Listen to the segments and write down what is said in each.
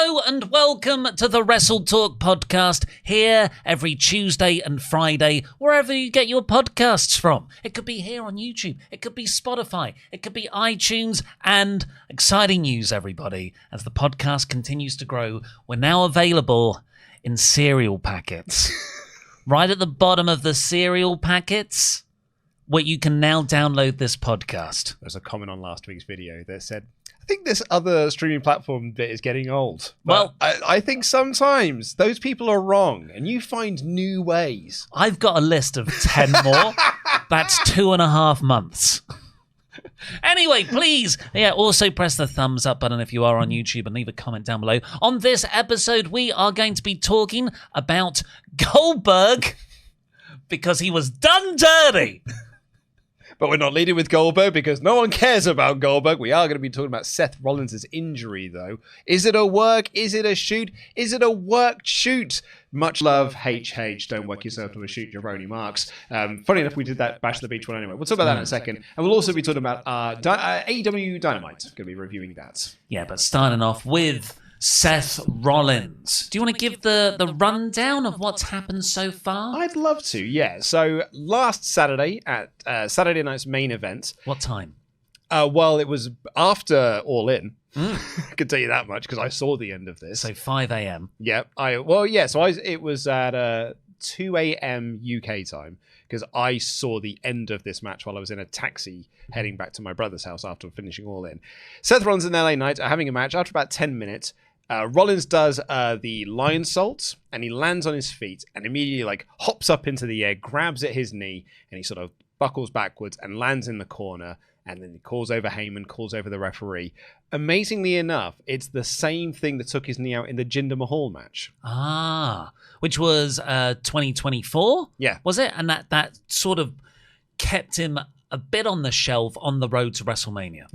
Hello and welcome to the WrestleTalk podcast, here every Tuesday and Friday, wherever you get your podcasts from. It could be here on YouTube, it could be Spotify, it could be iTunes, and exciting news, everybody. As the podcast continues to grow, we're now available in cereal packets. Right at the bottom of the cereal packets, where you can now download this podcast. There's a comment on last week's video that said, I think this other streaming platform bit is getting old. But well, I think sometimes those people are wrong and you find new ways. I've got a list of 10 more. That's 2.5 months. Anyway, please, also press the thumbs up button if you are on YouTube and leave a comment down below. On this episode, we are going to be talking about Goldberg because he was done dirty. But we're not leading with Goldberg because no one cares about Goldberg. We are going to be talking about Seth Rollins' injury, though. Is it a work? Is it a shoot? Is it a worked shoot? Much love, HH. Don't work yourself to a shoot, jabroni marks. Funny enough, we did that Bash of the Beach one anyway. We'll talk about that in a second. And we'll also be talking about AEW Dynamite. Going to be reviewing that. Yeah, but starting off with Seth Rollins. Do you want to give the rundown of what's happened so far? I'd love to, yeah. So last Saturday at Saturday night's main event. What time? Well, it was after All In. I can tell you that much because I saw the end of this. So 5 a.m. Yeah. It was at 2 a.m. UK time because I saw the end of this match while I was in a taxi heading back to my brother's house after finishing All In. Seth Rollins and LA Knight are having a match after about 10 minutes. Rollins does the lion salt and he lands on his feet and immediately hops up into the air, grabs at his knee, and he sort of buckles backwards and lands in the corner. And then he calls over Heyman, calls over the referee. Amazingly enough, it's the same thing that took his knee out in the Jinder Mahal match. Which was 2024? Yeah. Was it? And that sort of kept him a bit on the shelf on the road to WrestleMania.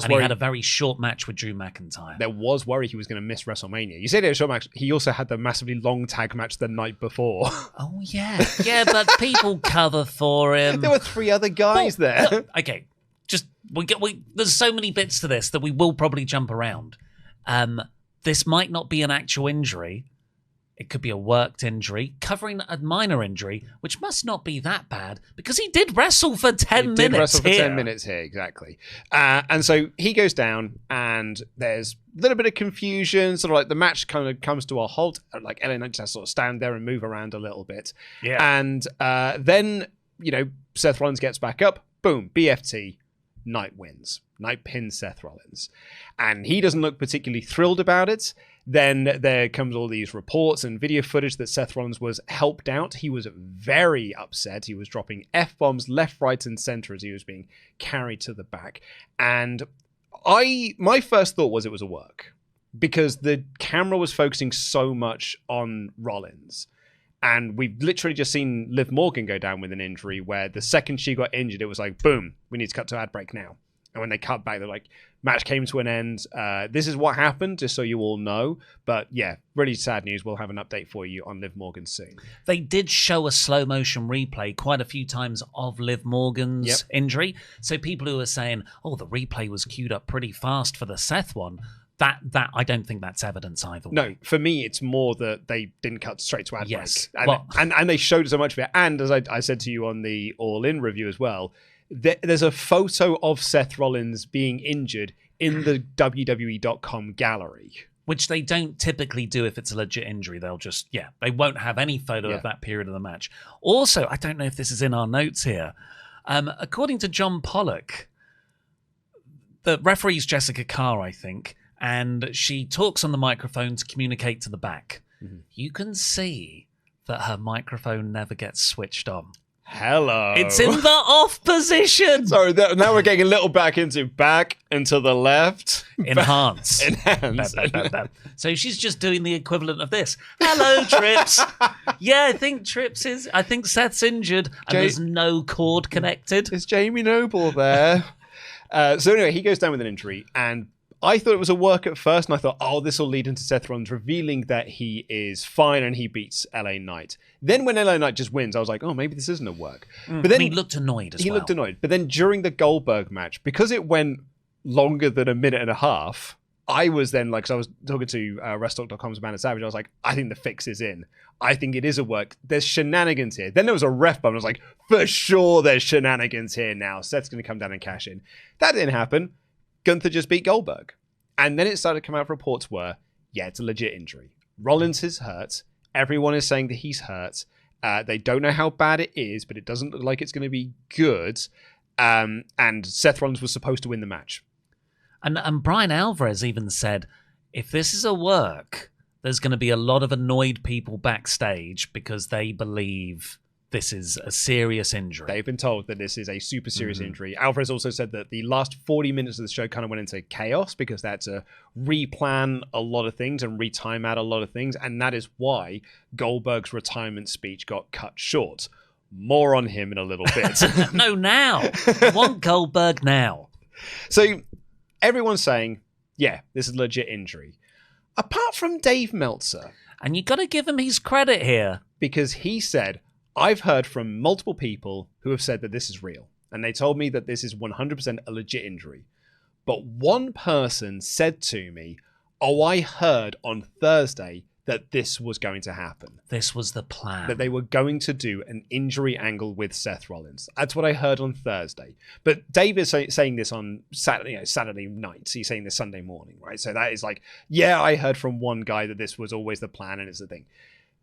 He had a very short match with Drew McIntyre. There was worry he was going to miss WrestleMania. You said it was a short match. He also had the massively long tag match the night before. Oh, yeah. Yeah, but people cover for him. There were 3 other guys there. Look, okay, there's so many bits to this that we will probably jump around. This might not be an actual injury. It could be a worked injury, covering a minor injury, which must not be that bad because he did wrestle for 10 minutes here. He did wrestle for 10 minutes here, exactly. And so he goes down and there's a little bit of confusion. Sort of like the match kind of comes to a halt. Like LA Knight just has to sort of stand there and move around a little bit. Yeah. And then, Seth Rollins gets back up. Boom, BFT. Knight wins. Knight pins Seth Rollins. And he doesn't look particularly thrilled about it. Then there comes all these reports and video footage that Seth Rollins was helped out. He was very upset. He was dropping F-bombs left, right, and center as he was being carried to the back. And my first thought was it was a work because the camera was focusing so much on Rollins. And we've literally just seen Liv Morgan go down with an injury where the second she got injured, it was like, boom, we need to cut to ad break now. And when they cut back, they're like, match came to an end. This is what happened, just so you all know. But yeah, really sad news. We'll have an update for you on Liv Morgan soon. They did show a slow motion replay quite a few times of Liv Morgan's injury. So people who are saying, oh, the replay was queued up pretty fast for the Seth one, that I don't think that's evidence either way. No, for me, it's more that they didn't cut straight to ad break. And they showed so much of it. And as I said to you on the All In review as well, there's a photo of Seth Rollins being injured in the WWE.com gallery. Which they don't typically do if it's a legit injury. They'll just, they won't have any photo of that period of the match. Also, I don't know if this is in our notes here. According to John Pollock, the referee's Jessica Carr, I think, and she talks on the microphone to communicate to the back. Mm-hmm. You can see that her microphone never gets switched on. Hello. It's in the off position. Sorry, now we're getting a little back and to the left. Enhance. Enhance. So she's just doing the equivalent of this. Hello, Trips. I think Seth's injured and there's no cord connected. Is Jamie Noble there? So anyway, he goes down with an injury and I thought it was a work at first, and I thought, this will lead into Seth Rollins revealing that he is fine and he beats LA Knight. Then when LA Knight just wins, I was like, maybe this isn't a work. But then he looked annoyed as well. He looked annoyed. But then during the Goldberg match, because it went longer than a minute and a half, I was then like, so I was talking to WrestleTalk.com's Amanda Savage. I was like, I think the fix is in. I think it is a work. There's shenanigans here. Then there was a ref bump. I was like, for sure there's shenanigans here now. Seth's going to come down and cash in. That didn't happen. Gunther just beat Goldberg. And then it started to come out reports where, yeah, it's a legit injury. Rollins is hurt. Everyone is saying that he's hurt. They don't know how bad it is, but it doesn't look like it's going to be good. And Seth Rollins was supposed to win the match. And Brian Alvarez even said, if this is a work, there's going to be a lot of annoyed people backstage because they believe this is a serious injury. They've been told that this is a super serious injury. Alvarez also said that the last 40 minutes of the show kind of went into chaos because they had to replan a lot of things and retime out a lot of things. And that is why Goldberg's retirement speech got cut short. More on him in a little bit. No, now. I want Goldberg now. So everyone's saying, yeah, this is a legit injury. Apart from Dave Meltzer. And you got to give him his credit here. Because he said, I've heard from multiple people who have said that this is real. And they told me that this is 100% a legit injury. But one person said to me, oh, I heard on Thursday that this was going to happen. This was the plan. That they were going to do an injury angle with Seth Rollins. That's what I heard on Thursday. But Dave is saying this on Saturday night. He's saying this Sunday morning, right? So that is like, yeah, I heard from one guy that this was always the plan and it's the thing.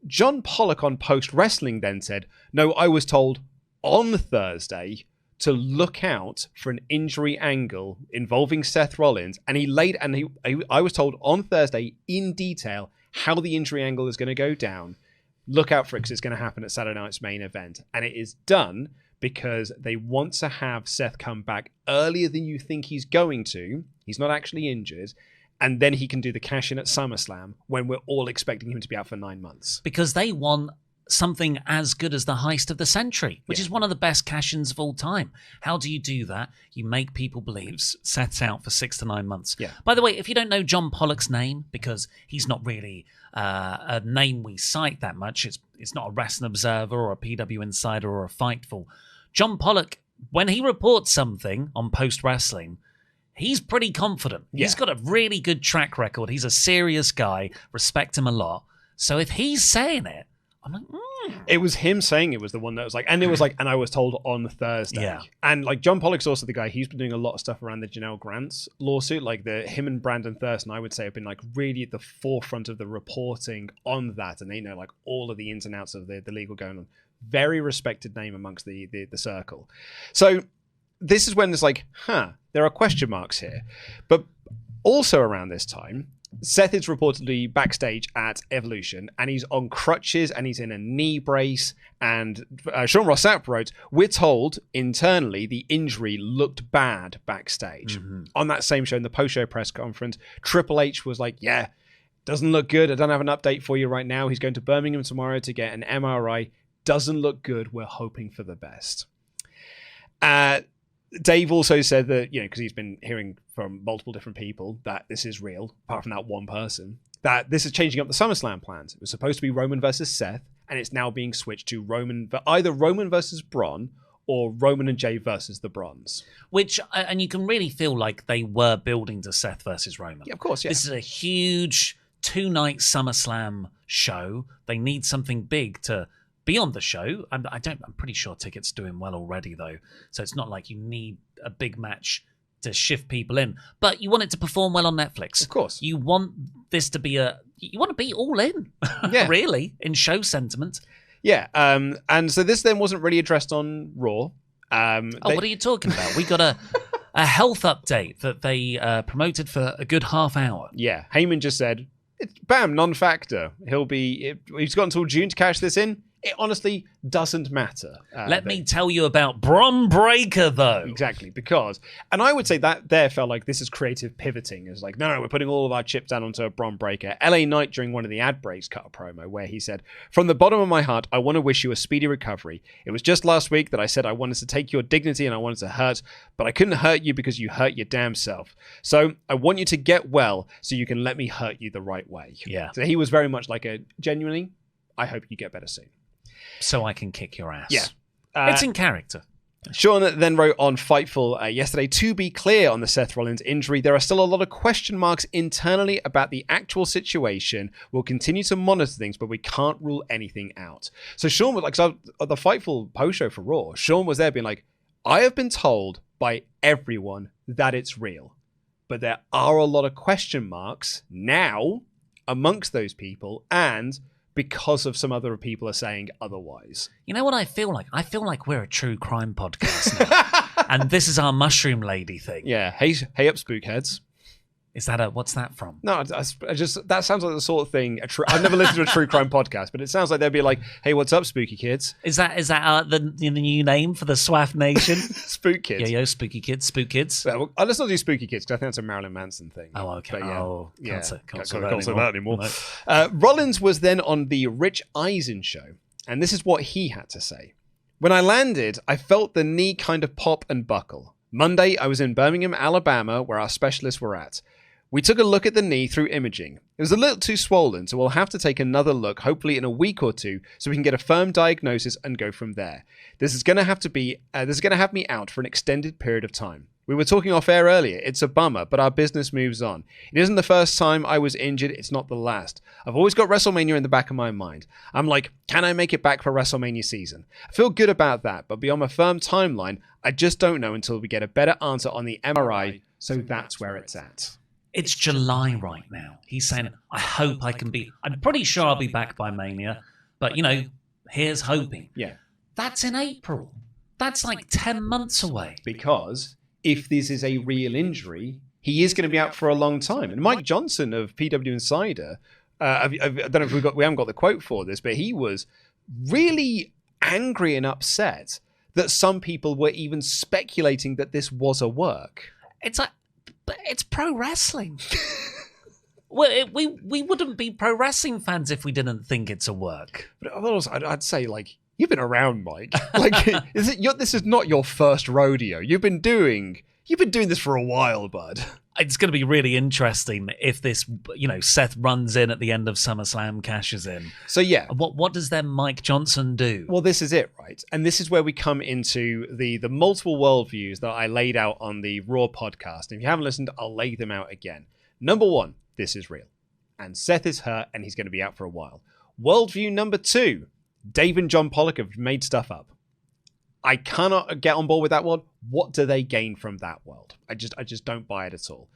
John Pollock on Post Wrestling then said, no, I was told on Thursday to look out for an injury angle involving Seth Rollins. And I was told on Thursday in detail how the injury angle is going to go down. Look out for it because it's going to happen at Saturday night's main event. And it is done because they want to have Seth come back earlier than you think he's going to. He's not actually injured. And then he can do the cash-in at SummerSlam when we're all expecting him to be out for 9 months. Because they want something as good as the heist of the century, which is one of the best cash-ins of all time. How do you do that? You make people believe Seth's out for 6 to 9 months. Yeah. By the way, if you don't know John Pollock's name, because he's not really a name we cite that much, it's not a Wrestling Observer or a PW Insider or a Fightful. John Pollock, when he reports something on Post Wrestling, he's pretty confident. Yeah. He's got a really good track record. He's a serious guy. Respect him a lot. So if he's saying it, I'm like, It was him saying it was the one that was like, and it was like, and I was told on Thursday. Yeah. And like John Pollock's also the guy, he's been doing a lot of stuff around the Janelle Grant's lawsuit. Like him and Brandon Thurston, I would say, have been like really at the forefront of the reporting on that. And they know like all of the ins and outs of the legal going on. Very respected name amongst the circle. So this is when it's like, there are question marks here. But also around this time, Seth is reportedly backstage at Evolution, and he's on crutches, and he's in a knee brace, and Sean Ross Sapp wrote, we're told internally the injury looked bad backstage. Mm-hmm. On that same show, in the post-show press conference, Triple H was like, yeah, doesn't look good. I don't have an update for you right now. He's going to Birmingham tomorrow to get an MRI. Doesn't look good. We're hoping for the best. Dave also said that, because he's been hearing from multiple different people that this is real, apart from that one person, that this is changing up the SummerSlam plans. It was supposed to be Roman versus Seth, and it's now being switched to either Roman versus Braun or Roman and Jay versus the Bronze. Which, and you can really feel like they were building to Seth versus Roman. Yeah, of course, yeah. This is a huge 2-night SummerSlam show. They need something big to be on the show. I'm pretty sure tickets doing well already though, so it's not like you need a big match to shift people in, but you want it to perform well on Netflix. Of course, you want this to be you want to be all in. Yeah. Really, in show sentiment. Yeah. And so this then wasn't really addressed on Raw. What are you talking about? We got a health update that they promoted for a good half hour. Yeah, Heyman just said, bam, non-factor. He's got until June to cash this in. It honestly doesn't matter. Let me tell you about Bron Breakker, though. Exactly, because, and I would say that there felt like this is creative pivoting. It's like, no, we're putting all of our chips down onto a Bron Breakker. LA Knight, during one of the ad breaks, cut a promo where he said, from the bottom of my heart, I want to wish you a speedy recovery. It was just last week that I said I wanted to take your dignity and I wanted to hurt, but I couldn't hurt you because you hurt your damn self. So I want you to get well so you can let me hurt you the right way. Yeah. So he was very much like genuinely, I hope you get better soon. So I can kick your ass. Yeah. It's in character. Sean then wrote on Fightful yesterday, to be clear on the Seth Rollins injury, there are still a lot of question marks internally about the actual situation. We'll continue to monitor things, but we can't rule anything out. So Sean was like, so at the Fightful post show for Raw, Sean was there being like, I have been told by everyone that it's real, but there are a lot of question marks now amongst those people, and because of some other people are saying otherwise. You know what I feel like? I feel like we're a true crime podcast now. And this is our mushroom lady thing. Yeah. Hey up, spookheads. Is that what's that from? No, I just that sounds like the sort of thing. I've never listened to a true crime podcast, but it sounds like they'd be like, "Hey, what's up, spooky kids?" Is that the new name for the SWAF Nation? Spook kids. Yo, spooky kids, spook kids. Well, let's not do spooky kids because I think that's a Marilyn Manson thing. Oh, okay. But yeah, Can't say that anymore. No. Rollins was then on the Rich Eisen show, and this is what he had to say. When I landed, I felt the knee kind of pop and buckle. Monday, I was in Birmingham, Alabama, where our specialists were at. We took a look at the knee through imaging. It was a little too swollen, so we'll have to take another look, hopefully in a week or two, so we can get a firm diagnosis and go from there. This is going to have me out for an extended period of time. We were talking off air earlier. It's a bummer, but our business moves on. It isn't the first time I was injured. It's not the last. I've always got WrestleMania in the back of my mind. I'm like, can I make it back for WrestleMania season? I feel good about that, but beyond a firm timeline, I just don't know until we get a better answer on the MRI, so that's where it's at. It's July right now. He's saying, I hope I can be... I'm pretty sure I'll be back by Mania, but, here's hoping. Yeah. That's in April. That's like 10 months away. Because if this is a real injury, he is going to be out for a long time. And Mike Johnson of PW Insider, I don't know if we haven't got the quote for this, but he was really angry and upset that some people were even speculating that this was a work. It's like... But it's pro wrestling. Well, we wouldn't be pro wrestling fans if we didn't think it's a work. But also, I'd say, like, you've been around, Mike. Like, this is not your first rodeo. You've been doing this for a while, bud. It's going to be really interesting if this, Seth runs in at the end of SummerSlam, cashes in. So, yeah. What does then Mike Johnson do? Well, this is it, right? And this is where we come into the multiple worldviews that I laid out on the Raw podcast. And if you haven't listened, I'll lay them out again. Number one, this is real. And Seth is hurt and he's going to be out for a while. Worldview number two, Dave and John Pollock have made stuff up. I cannot get on board with that one. What do they gain from that world? I just don't buy it at all.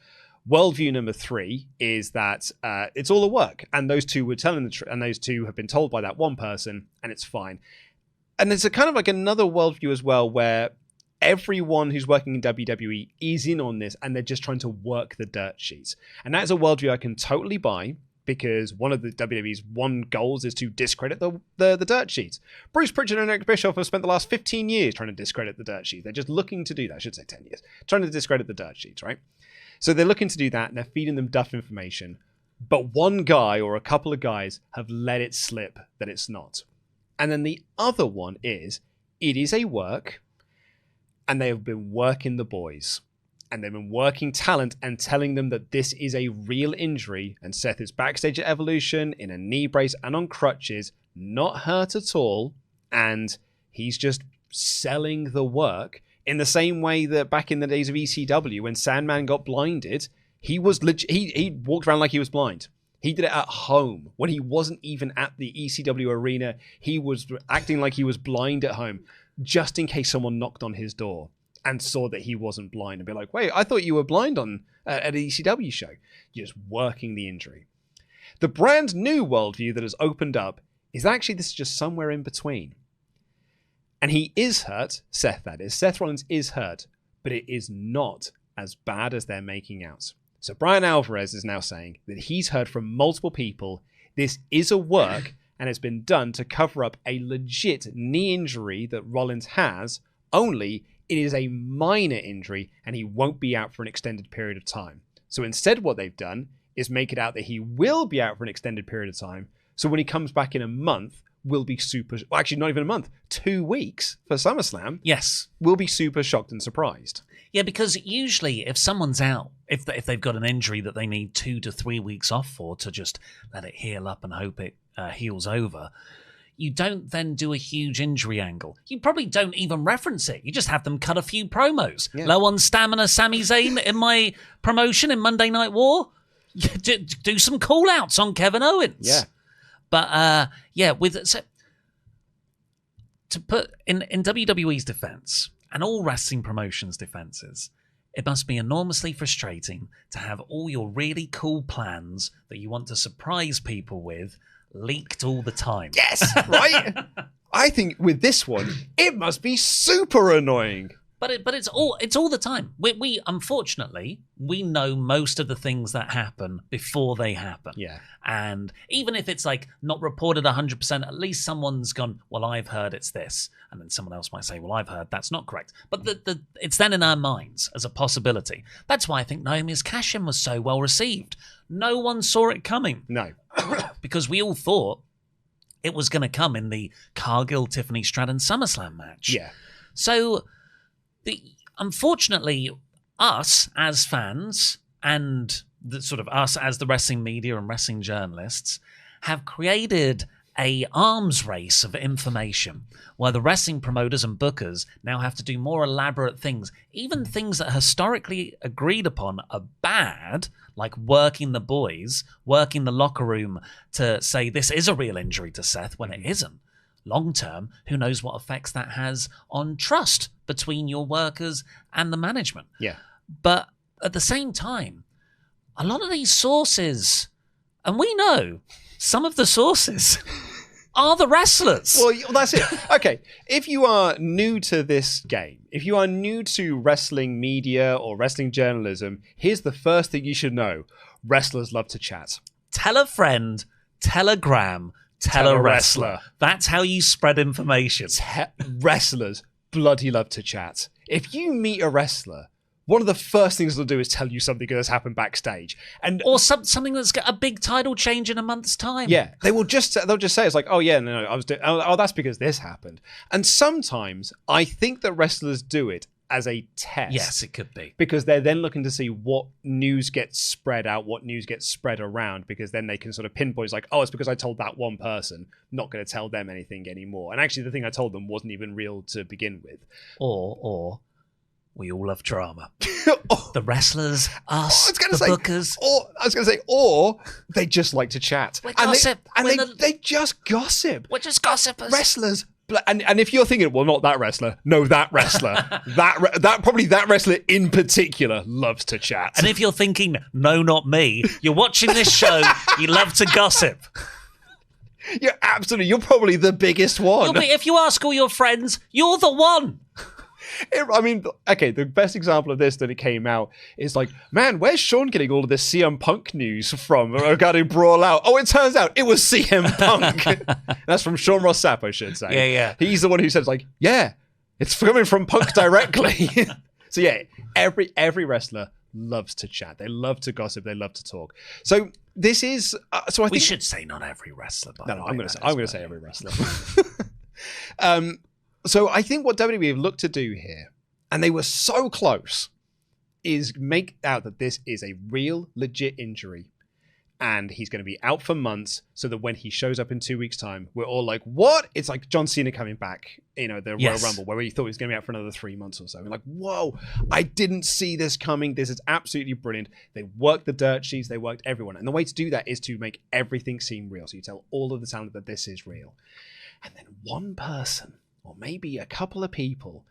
Worldview number three is that it's all a work, and those two were telling the truth, and those two have been told by that one person, and it's fine. And there's a kind of like another worldview as well, where everyone who's working in WWE is in on this, and they're just trying to work the dirt sheets. And that's a worldview I can totally buy. Because one of the WWE's one goals is to discredit the dirt sheets. Bruce Pritchard and Eric Bischoff have spent the last 15 years trying to discredit the dirt sheet. They're just looking to do that. I should say 10 years. Trying to discredit the dirt sheets, right? So they're looking to do that, and they're feeding them duff information. But one guy or a couple of guys have let it slip that it's not. And then the other one is, it is a work, and they have been working the boys. And they've been working talent and telling them that this is a real injury. And Seth is backstage at Evolution in a knee brace and on crutches, not hurt at all. And he's just selling the work in the same way that back in the days of ECW, when Sandman got blinded, he was he walked around like he was blind. He did it at home when he wasn't even at the ECW arena. He was acting like he was blind at home, just in case someone knocked on his door and saw that he wasn't blind and be like, wait, I thought you were blind on at an ECW show. You're just working the injury. The brand new worldview that has opened up is actually this is just somewhere in between. And he is hurt, Seth that is. Seth Rollins is hurt, but it is not as bad as they're making out. So Brian Alvarez is now saying that he's heard from multiple people this is a work and has been done to cover up a legit knee injury that Rollins has, only it is a minor injury and he won't be out for an extended period of time. So instead what they've done is make it out that he will be out for an extended period of time. So when he comes back in a month, will be well, actually not even a month, 2 weeks for SummerSlam. Yes. We'll be super shocked and surprised. Yeah, because usually if someone's out, if they've got an injury that they need 2 to 3 weeks off for to just let it heal up and hope it heals over, you don't then do a huge injury angle. You probably don't even reference it. You just have them cut a few promos. Yeah. Low on stamina, Sami Zayn in my promotion in Monday Night War. Do some call-outs on Kevin Owens. Yeah. But, to put in WWE's defense and all wrestling promotions' defenses, it must be enormously frustrating to have all your really cool plans that you want to surprise people with leaked all the time. Yes, right? I think with this one, it must be super annoying. But it's all the time. We unfortunately, we know most of the things that happen before they happen. Yeah. And even if it's like not reported 100%, at least someone's gone, well, I've heard it's this. And then someone else might say, well, I've heard that's not correct. But it's then in our minds as a possibility. That's why I think Naomi's cash-in was so well received. No one saw it coming. No. Because we all thought it was going to come in the Cargill-Tiffany Stratton SummerSlam match. Yeah. So... unfortunately, us as fans and us as the wrestling media and wrestling journalists have created a arms race of information where the wrestling promoters and bookers now have to do more elaborate things, even things that historically agreed upon are bad, like working the boys, working the locker room to say this is a real injury to Seth when it isn't. Long term, who knows what effects that has on trust between your workers and the management. Yeah. But at the same time, a lot of these sources, and we know some of the sources are the wrestlers. Well, that's it. Okay, if you are new to this game, if you are new to wrestling media or wrestling journalism, here's the first thing you should know. Wrestlers love to chat. Tell a friend, telegram, tell a wrestler. That's how you spread information. Wrestlers bloody love to chat. If you meet a wrestler, one of the first things they'll do is tell you something that's happened backstage, or something that's got a big title change in a month's time. Yeah, they'll just say it's like, oh yeah, no, I was doing. Oh, that's because this happened. And sometimes I think that wrestlers do it as a test. Yes, it could be. Because they're then looking to see what news gets spread out, what news gets spread around, because then they can sort of pinpoint, like, oh, it's because I told that one person, not going to tell them anything anymore. And actually the thing I told them wasn't even real to begin with. Or we all love drama. The wrestlers, us, bookers. Or they just like to chat. We gossip. They just gossip. We're just gossipers. Wrestlers. And if you're thinking, well, not that wrestler, no, that wrestler, that wrestler in particular loves to chat. And if you're thinking, no, not me, you're watching this show, you love to gossip. You're probably the biggest one. If you ask all your friends, you're the one. I mean, okay, the best example of this that it came out is like, man, where's Sean getting all of this CM Punk news from regarding Brawl Out? Oh, it turns out it was CM Punk. That's from Sean Ross Sapp, I should say. Yeah. He's the one who says, like, yeah, it's coming from Punk directly. So yeah, every wrestler loves to chat. They love to gossip. They love to talk. So this is, I think... We should say not every wrestler, by the way. I'm going to say every wrestler. So I think what WWE have looked to do here, and they were so close, is make out that this is a real, legit injury. And he's going to be out for months, so that when he shows up in 2 weeks' time, we're all like, what? It's like John Cena coming back, the Royal Rumble, where we thought he was going to be out for another 3 months or so. We're like, whoa, I didn't see this coming. This is absolutely brilliant. They worked the dirt sheets. They worked everyone. And the way to do that is to make everything seem real. So you tell all of the talent that this is real. And then one person, or maybe a couple of people,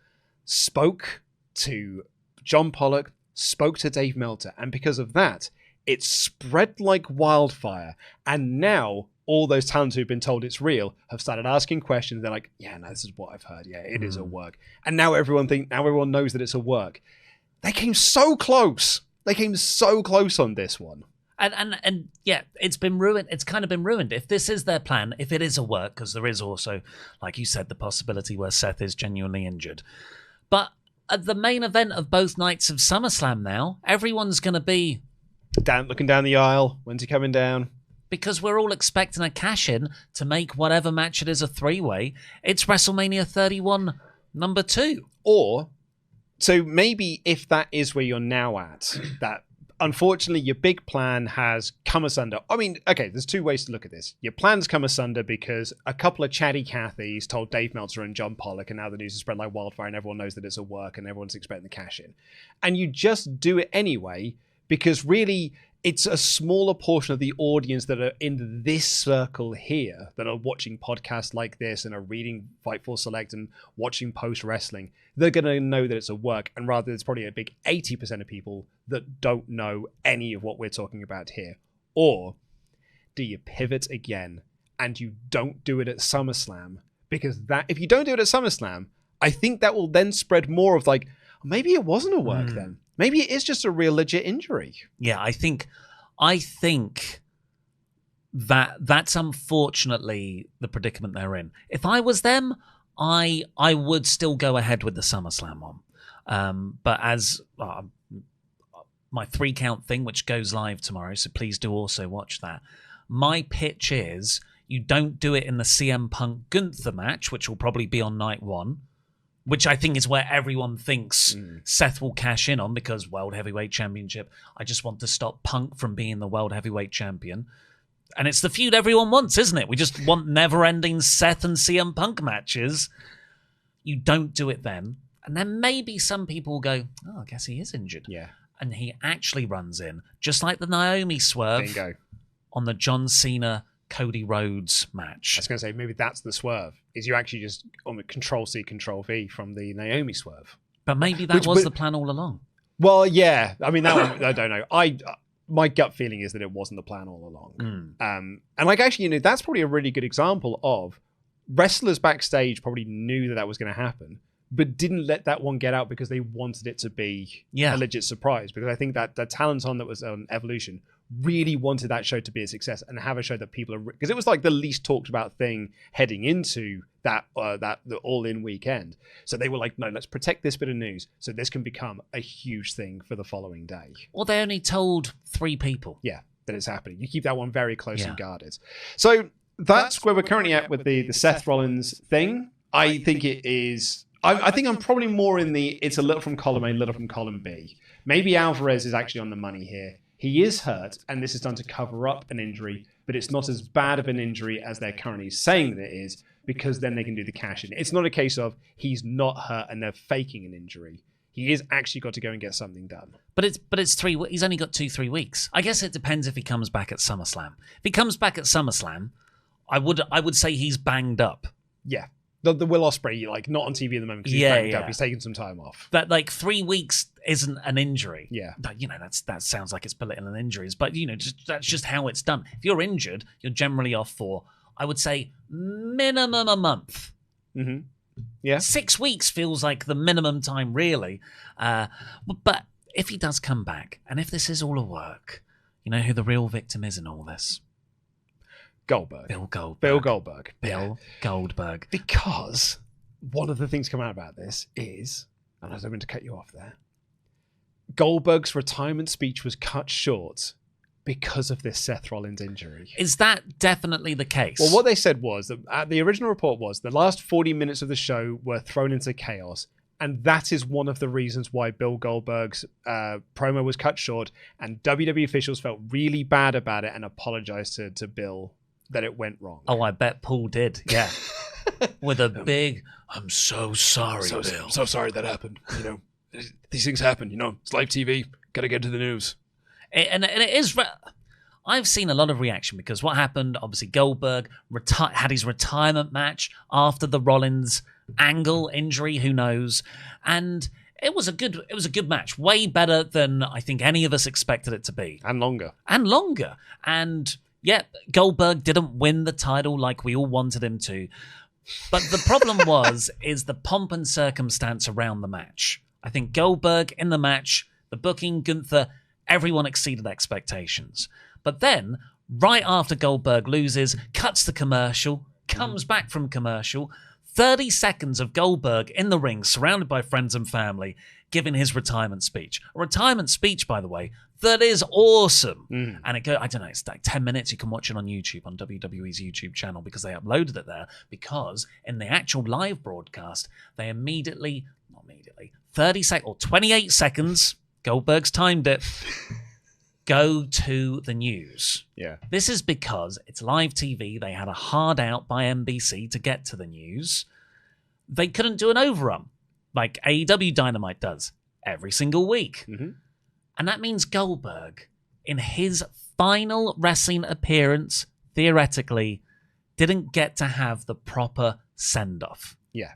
spoke to John Pollock, spoke to Dave Meltzer, and because of that, it spread like wildfire. And now all those talents who've been told it's real have started asking questions. They're like, yeah, no, this is what I've heard. Yeah, it is a work. And now everyone knows that it's a work. They came so close. They came so close on this one. And yeah, it's been ruined. It's kind of been ruined. If this is their plan, if it is a work, because there is also, like you said, the possibility where Seth is genuinely injured. But at the main event of both nights of SummerSlam now, everyone's going to be... looking down the aisle. When's he coming down? Because we're all expecting a cash-in to make whatever match it is a three-way. It's WrestleMania 31 number 2. Or, so maybe if that is where you're now at, that unfortunately, your big plan has come asunder. I mean, okay, there's two ways to look at this. Your plan's come asunder because a couple of chatty Cathys told Dave Meltzer and John Pollock, and now the news has spread like wildfire, and everyone knows that it's a work, and everyone's expecting the cash in. And you just do it anyway because really, it's a smaller portion of the audience that are in this circle here that are watching podcasts like this and are reading Fightful Select and watching post wrestling. They're going to know that it's a work, and rather it's probably a big 80% of people that don't know any of what we're talking about here. Or do you pivot again and you don't do it at SummerSlam? Because that, if you don't do it at SummerSlam, I think that will then spread more of like, maybe it wasn't a work then. Maybe it is just a real legit injury. Yeah, I think that that's unfortunately the predicament they're in. If I was them, I would still go ahead with the SummerSlam one. But as my 3-count thing, which goes live tomorrow, so please do also watch that. My pitch is you don't do it in the CM Punk Gunther match, which will probably be on night 1. Which I think is where everyone thinks Seth will cash in on because World Heavyweight Championship. I just want to stop Punk from being the World Heavyweight Champion. And it's the feud everyone wants, isn't it? We just want never-ending Seth and CM Punk matches. You don't do it then. And then maybe some people will go, I guess he is injured. Yeah. And he actually runs in, just like the Naomi swerve Bingo. On the John Cena Cody Rhodes match. I was going to say, maybe that's the swerve, is you actually just Control-C, Control-V from the Naomi swerve. But maybe that was the plan all along. Well, yeah. I mean, that one, I don't know. My gut feeling is that it wasn't the plan all along. And like, actually, that's probably a really good example of wrestlers backstage probably knew that was going to happen, but didn't let that one get out because they wanted it to be a legit surprise. Because I think that the talent on that was on Evolution really wanted that show to be a success and have a show that people are, because it was like the least talked about thing heading into that the All-In weekend. So they were like, no, let's protect this bit of news so this can become a huge thing for the following day. Well, they only told 3 people. Yeah, that it's happening. You keep that one very close and guarded. So that's where we're currently at with the Seth Rollins thing. I think it is. I think I'm probably more in the, it's a little from column A, little from column B. Maybe Alvarez is actually on the money here. He is hurt, and this is done to cover up an injury, but it's not as bad of an injury as they're currently saying that it is, because then they can do the cash in. It's not a case of he's not hurt and they're faking an injury. He is actually got to go and get something done. But it's 3. He's only got 2-3 weeks. I guess it depends if he comes back at SummerSlam. If he comes back at SummerSlam, I would say he's banged up. Yeah. The Will Ospreay, like, not on TV at the moment because he's banged up. He's taking some time off. That, like, 3 weeks isn't an injury. Yeah. But, that sounds like it's belittling injuries. But, that's just how it's done. If you're injured, you're generally off for, I would say, minimum a month. Mm-hmm. Yeah. 6 weeks feels like the minimum time, really. But if he does come back, and if this is all a work, you know who the real victim is in all this? Goldberg. Bill Goldberg. Bill Goldberg. Because one of the things coming out about this is, and I don't mean to cut you off there, Goldberg's retirement speech was cut short because of this Seth Rollins injury. Is that definitely the case? Well, what they said was that the original report was the last 40 minutes of the show were thrown into chaos. And that is one of the reasons why Bill Goldberg's promo was cut short. And WWE officials felt really bad about it and apologized to Bill that it went wrong. Oh, I bet Paul did. Yeah. With a big, I'm so sorry, Bill. So sorry that happened. These things happen. It's live TV. Got to get to the news. And it is. I've seen a lot of reaction because what happened, obviously, Goldberg had his retirement match after the Rollins angle injury, who knows? And it was a good match, way better than I think any of us expected it to be. And longer. And yeah, Goldberg didn't win the title like we all wanted him to. But the problem is the pomp and circumstance around the match. I think Goldberg in the match, the booking, Gunther, everyone exceeded expectations. But then, right after Goldberg loses, cuts the commercial, comes back from commercial, 30 seconds of Goldberg in the ring, surrounded by friends and family, giving his retirement speech. A retirement speech, by the way, that is awesome. And it goes, I don't know, it's like 10 minutes. You can watch it on YouTube, on WWE's YouTube channel, because they uploaded it there. Because in the actual live broadcast, they not immediately, 30 seconds or 28 seconds, Goldberg's timed it. go to the news. Yeah. This is because it's live TV. They had a hard out by NBC to get to the news. They couldn't do an overrun like AEW Dynamite does every single week. Mm-hmm. And that means Goldberg, in his final wrestling appearance, theoretically, didn't get to have the proper send-off. Yeah.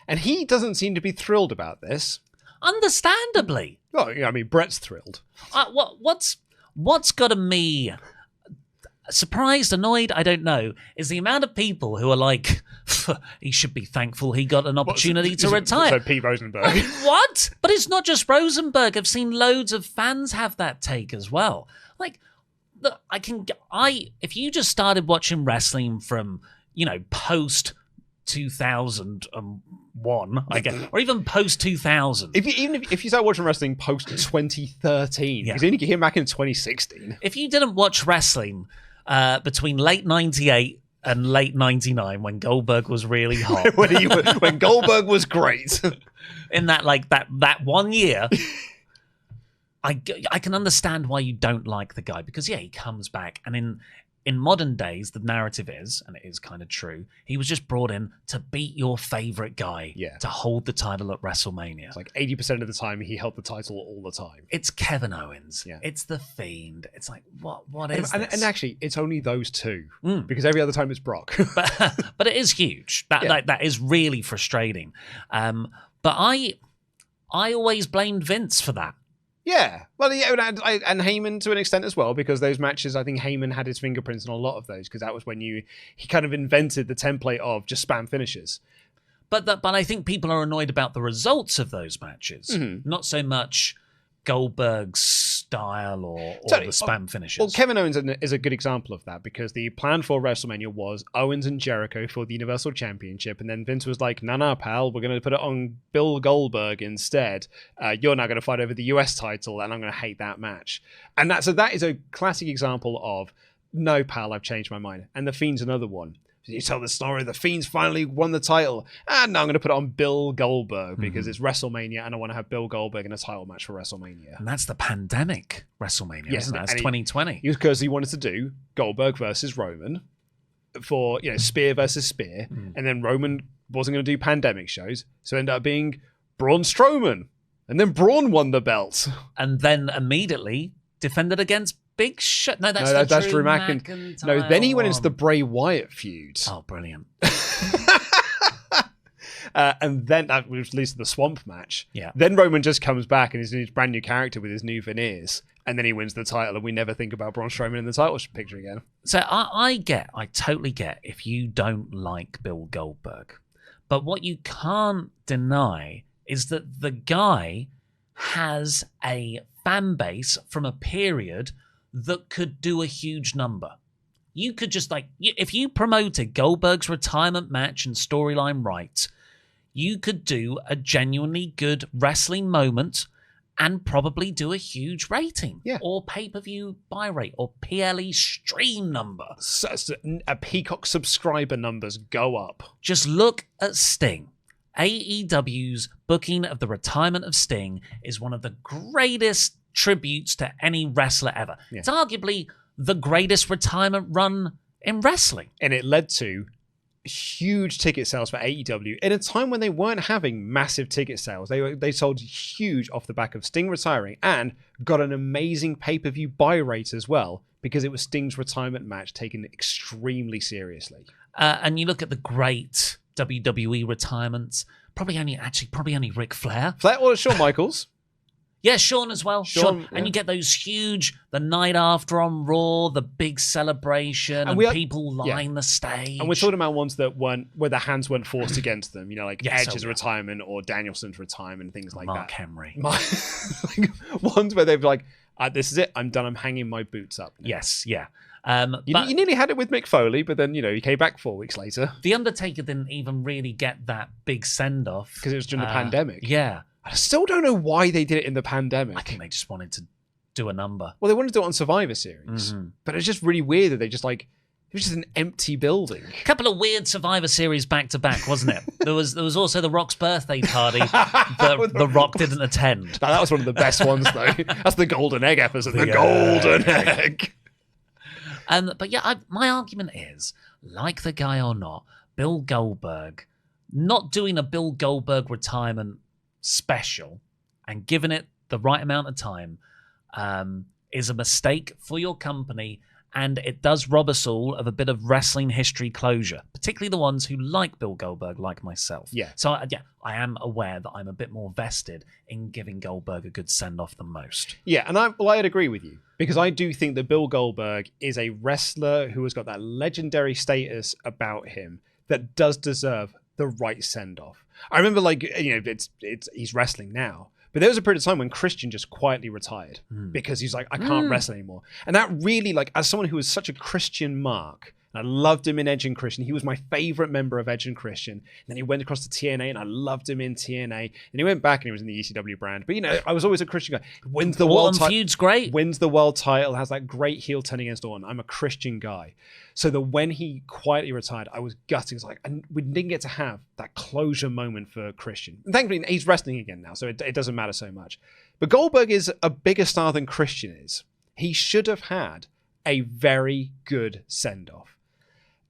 And he doesn't seem to be thrilled about this. Understandably. Well, I mean, Brett's thrilled. What's got me surprised, annoyed, I don't know, is the amount of people who are like, he should be thankful he got an opportunity to retire. So Pete Rosenberg. What? But it's not just Rosenberg. I've seen loads of fans have that take as well. Like, look, if you just started watching wrestling from, post 2001, I guess, or even post 2000. If you start watching wrestling post 2013, because then you came back in 2016. If you didn't watch wrestling between late 98 and late 99, when Goldberg was really hot, when Goldberg was great, in that 1 year, I can understand why you don't like the guy, because he comes back, and in modern days, the narrative is, and it is kind of true, he was just brought in to beat your favorite guy, to hold the title at WrestleMania. It's like 80% of the time he held the title all the time. It's Kevin Owens. Yeah. It's The Fiend. It's like, what is this? And actually, it's only those two, because every other time it's Brock. but it is huge. That is really frustrating. But I always blamed Vince for that. Yeah, well, and Heyman to an extent as well, because those matches, I think Heyman had his fingerprints on a lot of those, because that was when he kind of invented the template of just spam finishes. But I think people are annoyed about the results of those matches, not so much Goldberg's style or the spam finishes. Well, Kevin Owens is a good example of that, because the plan for WrestleMania was Owens and Jericho for the Universal Championship, and then Vince was like, nah, pal, we're going to put it on Bill Goldberg instead. You're now going to fight over the US title, and I'm going to hate that match. And that is a classic example of, no, pal, I've changed my mind. And The Fiend's another one. You tell the story, the Fiend's finally won the title, and now I'm going to put it on Bill Goldberg because it's WrestleMania and I want to have Bill Goldberg in a title match for WrestleMania. And that's the pandemic WrestleMania, isn't it? That's 2020. Because he wanted to do Goldberg versus Roman for, spear versus spear, and then Roman wasn't going to do pandemic shows, so it ended up being Braun Strowman, and then Braun won the belt. And then immediately defended against Big Show. No, that's Drew McIntyre. No, then he went into the Bray Wyatt feud. Oh, brilliant. And then that was leads to the Swamp match. Yeah. Then Roman just comes back and is his brand new character with his new veneers. And then he wins the title, and we never think about Braun Strowman in the title picture again. So I totally get if you don't like Bill Goldberg. But what you can't deny is that the guy has a fan base from a period that could do a huge number. You could just if you promoted Goldberg's retirement match and storyline right, you could do a genuinely good wrestling moment and probably do a huge rating. Yeah. Or pay-per-view buy rate or PLE stream number. So a Peacock subscriber numbers go up. Just look at Sting. AEW's booking of the retirement of Sting is one of the greatest tributes to any wrestler ever. Yeah. It's arguably the greatest retirement run in wrestling. And it led to huge ticket sales for AEW in a time when they weren't having massive ticket sales. They sold huge off the back of Sting retiring, and got an amazing pay-per-view buy rate as well, because it was Sting's retirement match taken extremely seriously. And you look at the great WWE retirements, probably only Ric Flair. Or Shawn Michaels. Yeah, Shawn as well. Shawn. And you get those huge, the night after on Raw, the big celebration, and people line the stage. And we're talking about ones that where the hands weren't forced against them, Edge's retirement or Danielson's retirement, things like Mark that. Henry. Ones where they've this is it, I'm done, I'm hanging my boots up. Yes, yeah. You nearly had it with Mick Foley, but then, he came back 4 weeks later. The Undertaker didn't even really get that big send-off. Because it was during the pandemic. Yeah. I still don't know why they did it in the pandemic. I think they just wanted to do a number. Well, they wanted to do it on Survivor Series. But it's just really weird that they just It was just an empty building. A couple of weird Survivor Series back to back, wasn't it? There was also the Rock's birthday party that the Rock didn't attend. That was one of the best ones, though. That's the Golden Egg episode. The Golden Egg. But yeah, my argument is, like the guy or not, Bill Goldberg, not doing a Bill Goldberg retirement special and giving it the right amount of time is a mistake for your company, and it does rob us all of a bit of wrestling history closure, particularly the ones who like Bill Goldberg, like myself. Yeah. So, I am aware that I'm a bit more vested in giving Goldberg a good send-off than most. Yeah, and I'd agree with you, because I do think that Bill Goldberg is a wrestler who has got that legendary status about him that does deserve the right send-off. I remember, he's wrestling now, but there was a period of time when Christian just quietly retired because he's like, I can't wrestle anymore. And that really, as someone who was such a Christian mark, and I loved him in Edge and Christian. He was my favorite member of Edge and Christian. And then he went across to TNA, and I loved him in TNA. And he went back, and he was in the ECW brand. But, I was always a Christian guy. Wins the world title. Feud's great. Wins the world title, has that great heel turn against Orton. I'm a Christian guy. So that when he quietly retired, I was gutting. It's like, and we didn't get to have that closure moment for Christian. And thankfully, he's wrestling again now, so it doesn't matter so much. But Goldberg is a bigger star than Christian is. He should have had a very good send-off.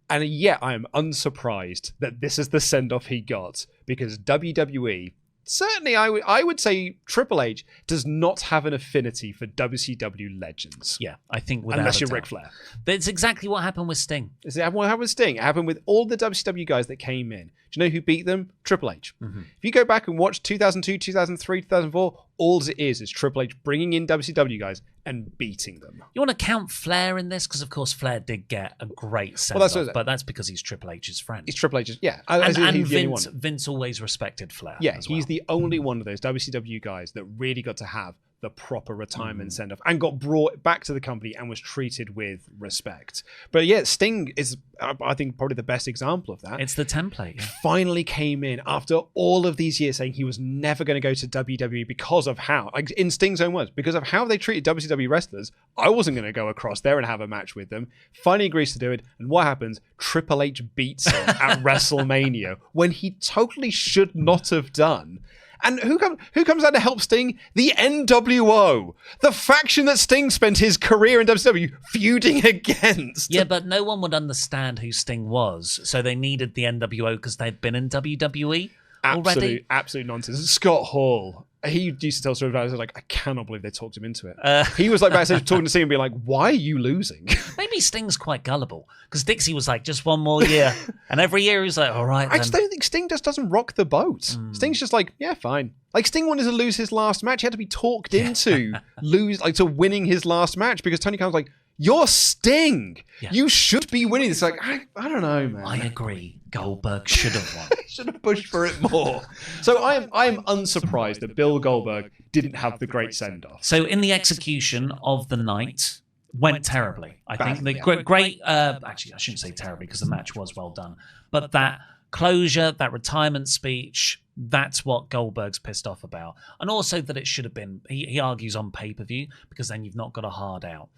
And yet, I am unsurprised that this is the send-off he got, because WWE, certainly I would say Triple H, does not have an affinity for WCW legends. Yeah, I think without unless you're a doubt. Ric Flair. That's exactly what happened with Sting. What happened with Sting? It happened with all the WCW guys that came in. Do you know who beat them? Triple H. Mm-hmm. If you go back and watch 2002, 2003, 2004, all it is Triple H bringing in WCW guys and beating them. You want to count Flair in this? Because, of course, Flair did get a great send-off, but that's because he's Triple H's friend. He's Triple H's, yeah. And Vince always respected Flair. Yeah, as well. He's the only one of those WCW guys that really got to have the proper retirement send-off and got brought back to the company and was treated with respect. But yeah, Sting is, I think, probably the best example of that. It's the template. Yeah. Finally came in after all of these years saying he was never going to go to WWE because of how, like in Sting's own words, because of how they treated WCW wrestlers, I wasn't going to go across there and have a match with them. Finally agrees to do it. And what happens? Triple H beats him at WrestleMania when he totally should not have done. And who comes out to help Sting? The NWO, the faction that Sting spent his career in WCW feuding against. Yeah, but no one would understand who Sting was, so they needed the NWO because they'd been in WWE already. Absolute nonsense. Scott Hall, he used to tell stories about it. I was like, I cannot believe they talked him into it. He was like backstage talking to Sting and being like, why are you losing? Maybe Sting's quite gullible, because Dixie was like, just one more year. And every year he was like, all right, I just don't think Sting just doesn't rock the boat. Sting's just like, yeah, fine. Like, Sting wanted to lose his last match. He had to be talked into to winning his last match, because Tony Khan was like, you're Sting. Yeah. You should be winning. It's like, I don't know, man. I agree. Goldberg should have won. Should have pushed for it more. So I am unsurprised that Bill Goldberg didn't have the great send-off. So in the execution of the night, went terribly. I think the great, actually, I shouldn't say terribly because the match was well done, but that closure, that retirement speech, that's what Goldberg's pissed off about. And also that it should have been, he argues, on pay-per-view, because then you've not got a hard out.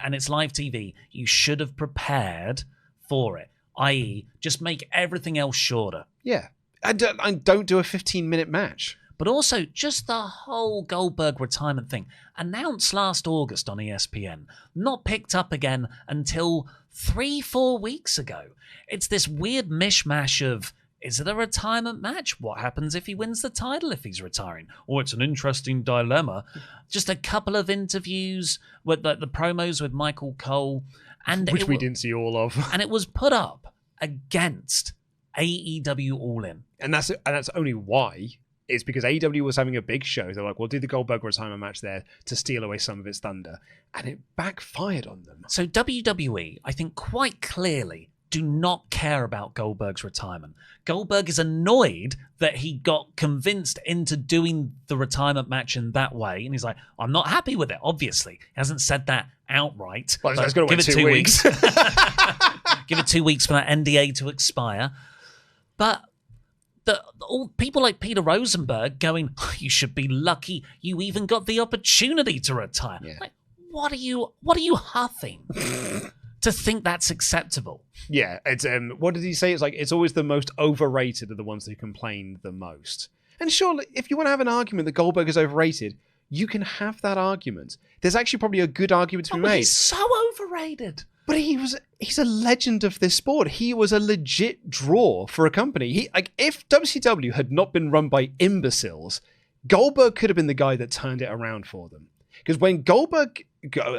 And it's live TV. You should have prepared for it, i.e. just make everything else shorter. Yeah. And don't do a 15-minute match. But also, just the whole Goldberg retirement thing, announced last August on ESPN, not picked up again until 3-4 weeks ago. It's this weird mishmash of, is it a retirement match? What happens if he wins the title if he's retiring? Or it's an interesting dilemma. Just a couple of interviews with the promos with Michael Cole. Which we didn't see all of. And it was put up against AEW All In. And that's only why. It's because AEW was having a big show. They're like, we'll do the Goldberg retirement match there to steal away some of its thunder. And it backfired on them. So WWE, I think quite clearly, do not care about Goldberg's retirement. Goldberg is annoyed that he got convinced into doing the retirement match in that way. And he's like, I'm not happy with it, obviously. He hasn't said that outright. Well, he's got to wait 2 weeks. Give it 2 weeks for that NDA to expire. But all people like Peter Rosenberg going, oh, you should be lucky you even got the opportunity to retire. Yeah. Like, what are you huffing? to think that's acceptable. Yeah, it's what did he say? It's like it's always the most overrated are the ones who complain the most. And surely, if you want to have an argument that Goldberg is overrated, you can have that argument. There's actually probably a good argument to be made. He's so overrated. But he's a legend of this sport. He was a legit draw for a company. If WCW had not been run by imbeciles, Goldberg could have been the guy that turned it around for them. Because when Goldberg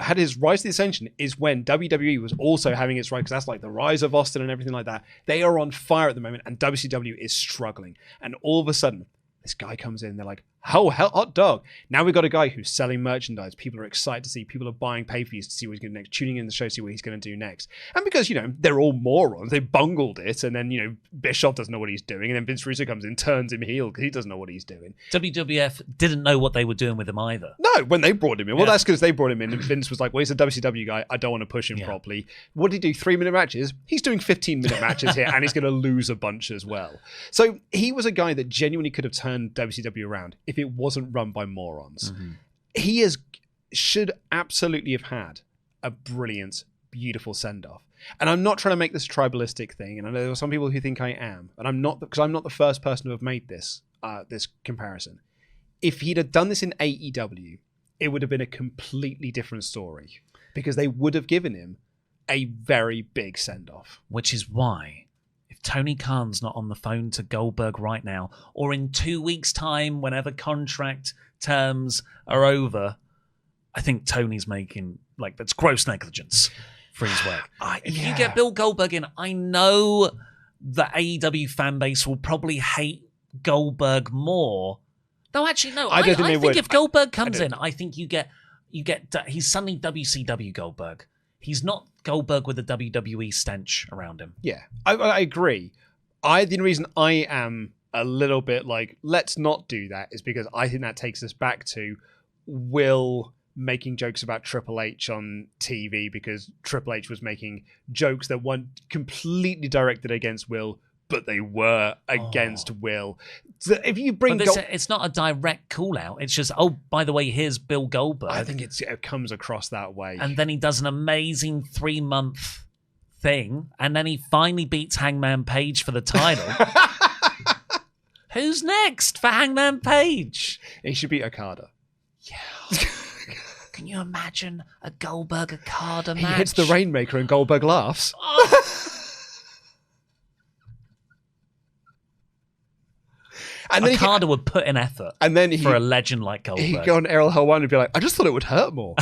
had his rise to the ascension is when WWE was also having its rise, because that's like the rise of Austin and everything like that. They are on fire at the moment, and WCW is struggling. And all of a sudden, this guy comes in, they're like, oh, hell, hot dog. Now we've got a guy who's selling merchandise. People are excited to see. People are buying pay-per-views to see what he's going to do next, tuning in the show, see what he's going to do next. And because, they're all morons, they bungled it, and then, Bischoff doesn't know what he's doing, and then Vince Russo comes in, turns him heel because he doesn't know what he's doing. WWF didn't know what they were doing with him either. No, when they brought him in. Well, that's because they brought him in, and Vince was like, well, he's a WCW guy. I don't want to push him properly. What did he do? 3-minute matches? He's doing 15-minute matches here, and he's going to lose a bunch as well. So he was a guy that genuinely could have turned WCW around if it wasn't run by morons. Mm-hmm. He should absolutely have had a brilliant, beautiful send-off. And I'm not trying to make this a tribalistic thing, and I know there are some people who think I am, and I'm not, because I'm not the first person to have made this comparison. If he'd have done this in AEW, it would have been a completely different story, because they would have given him a very big send-off. Which is why, if Tony Khan's not on the phone to Goldberg right now, or in 2 weeks' time, whenever contract terms are over, I think Tony's making, that's gross negligence for his work. If you get Bill Goldberg in, I know the AEW fan base will probably hate Goldberg more. No, actually, no. I think if Goldberg comes in, I think you get he's suddenly WCW Goldberg. He's not Goldberg with the WWE stench around him. Yeah, I agree. The reason I am a little bit let's not do that is because I think that takes us back to Will making jokes about Triple H on TV because Triple H was making jokes that weren't completely directed against Will, but they were against Will. So if you bring it's not a direct call out. It's just, by the way, here's Bill Goldberg. I think it comes across that way. And then he does an amazing 3-month thing, and then he finally beats Hangman Page for the title. Who's next for Hangman Page? He should beat Okada. Yeah. Can you imagine a Goldberg-Okada match? He hits the Rainmaker and Goldberg laughs. And then Okada would put in effort for a legend like Goldberg. He'd go on Errol Helwan and be like, I just thought it would hurt more.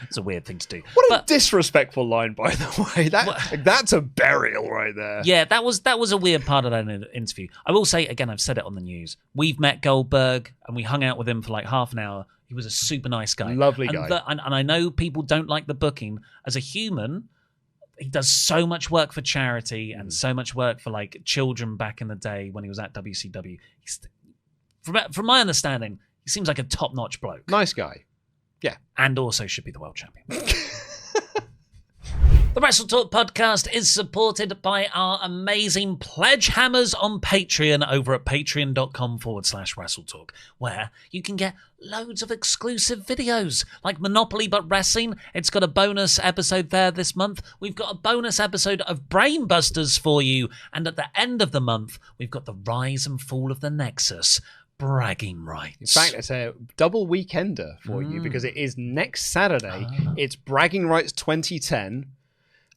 It's a weird thing to do. What a disrespectful line, by the way. That's a burial right there. Yeah, that was a weird part of that interview. I will say, again, I've said it on the news. We've met Goldberg, and we hung out with him for half an hour. He was a super nice guy. Lovely guy. And I know people don't like the booking. As a human, he does so much work for charity and so much work for children back in the day when he was at WCW. From my understanding, he seems like a top-notch bloke. Nice guy. Yeah. And also should be the world champion. The WrestleTalk podcast is supported by our amazing pledge hammers on Patreon over at patreon.com/WrestleTalk, where you can get loads of exclusive videos like Monopoly But Wrestling. It's got a bonus episode there this month. We've got a bonus episode of Brain Busters for you. And at the end of the month, we've got the Rise and Fall of the Nexus. Bragging rights. In fact, it's a double weekender for you because it is next Saturday. It's Bragging Rights 2010.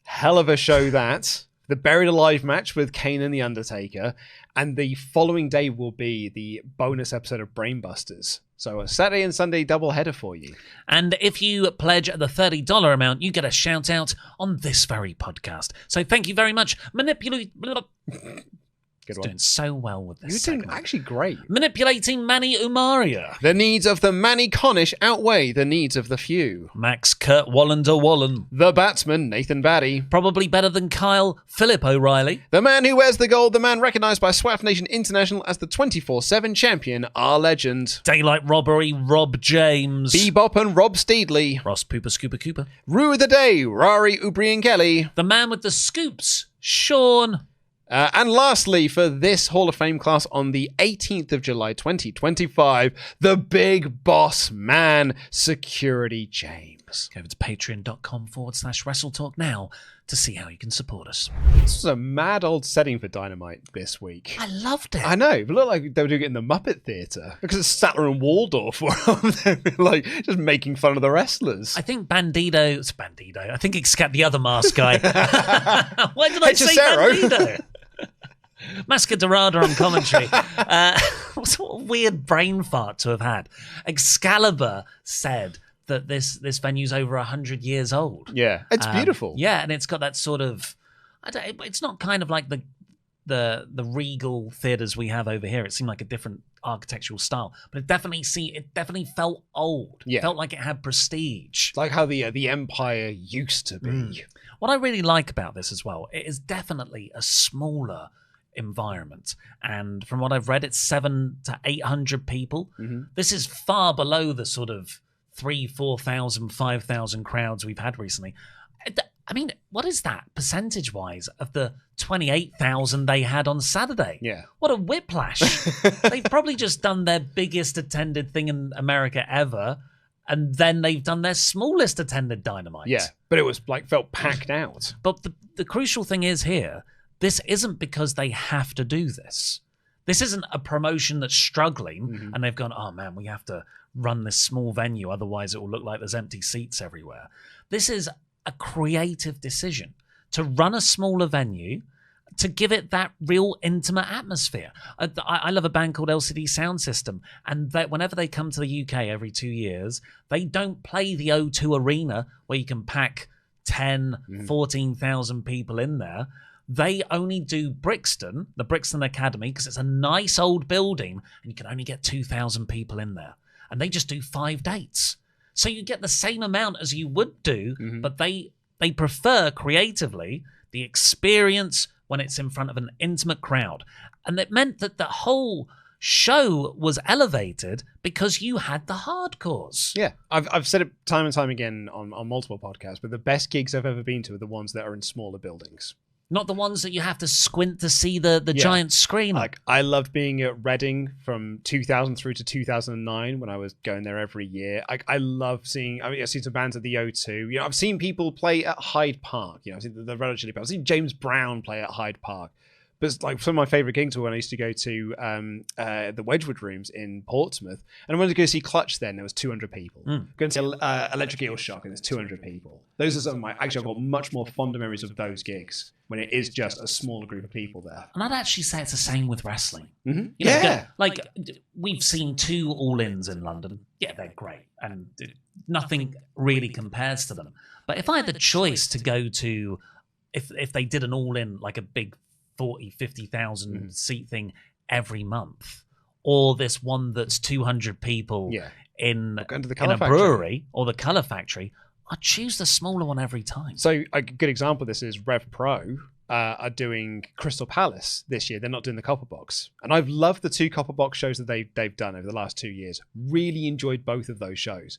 Hell of a show that. The Buried Alive match with Kane and The Undertaker. And the following day will be the bonus episode of Brainbusters. So a Saturday and Sunday double header for you. And if you pledge at the $30 amount, you get a shout out on this very podcast. So thank you very much. Good one. Doing so well with this. You're doing actually great. Manipulating Manny Umaria. The needs of the Manny Connish outweigh the needs of the few. Max Kurt Wallander Wallen. The Batsman, Nathan Batty. Probably better than Kyle Philip O'Reilly. The man who wears the gold, the man recognised by SWAF Nation International as the 24/7 champion, our legend. Daylight Robbery, Rob James. Bebop and Rob Steedley. Ross Pooper Scooper Cooper. Rue of the Day, Rari Ubri and Kelly. The man with the scoops, Sean. And lastly, for this Hall of Fame class on the 18th of July 2025, the big boss man, Security James. us. Go over to patreon.com/WrestleTalk now to see how you can support us. This was a mad old setting for Dynamite this week. I loved it. I know. It looked like they were doing it in the Muppet Theatre because it's Statler and Waldorf were like just making fun of the wrestlers. I think Bandido. It's Bandido. I think the other mask guy. Why did I say Bandido? Mascadorada on commentary. What a weird brain fart to have had. Excalibur said that this venue's over 100 years old. Yeah, it's beautiful. Yeah, and it's got that sort of. It's not kind of like the regal theaters we have over here. It seemed like a different architectural style, but it definitely felt old. Yeah. It felt like it had prestige. It's like how the Empire used to be. What I really like about this as well, it is definitely a smaller environment, and from what I've read, it's 700 to 800 people. This is far below the sort of 3,000, 4,000, 5,000 crowds we've had recently. I mean, what is that percentage wise of the 28,000 they had on Saturday? Yeah, what a whiplash. They've probably just done their biggest attended thing in America ever, and then they've done their smallest attended Dynamite. Yeah, but it was felt packed out. But the crucial thing is here, this isn't because they have to do this. This isn't a promotion that's struggling and they've gone, oh man, we have to run this small venue, otherwise it will look like there's empty seats everywhere. This is a creative decision to run a smaller venue, to give it that real intimate atmosphere. I love a band called LCD Sound System, and whenever they come to the UK every 2 years, they don't play the O2 Arena where you can pack 10, 14,000 people in there. They only do Brixton, the Brixton Academy, because it's a nice old building and you can only get 2,000 people in there. And they just do 5 dates. So you get the same amount as you would do, but they prefer creatively the experience when it's in front of an intimate crowd. And it meant that the whole show was elevated because you had the hardcores. Yeah, I've said it time and time again on multiple podcasts, but the best gigs I've ever been to are the ones that are in smaller buildings. Not the ones that you have to squint to see the giant screen. Like, I loved being at Reading from 2000 through to 2009 when I was going there every year. I love seeing, I've seen some bands at the O2. I've seen people play at Hyde Park. I've seen the Red Hot Chili Peppers. I've seen James Brown play at Hyde Park. But it's like some of my favourite gigs were when I used to go to the Wedgwood Rooms in Portsmouth. And I wanted to go see Clutch then. There was 200 people. Going to see Electric Eel Shock and there's 200 people. Those are some of my... Actually, I've got much more fonder memories of those gigs when it is just a smaller group of people there. And I'd actually say it's the same with wrestling. Like, we've seen 2 All-Ins in London. Yeah, they're great. And nothing really compares to them. But if I had the choice to go to... If they did an All-In, like a big 40, 50,000 seat thing every month, or this one that's 200 people in a brewery or the Colour Factory, I'd choose the smaller one every time. So a good example of this is Rev Pro are doing Crystal Palace this year. They're not doing the Copper Box. And I've loved the 2 Copper Box shows that they've done over the last 2 years. Really enjoyed both of those shows.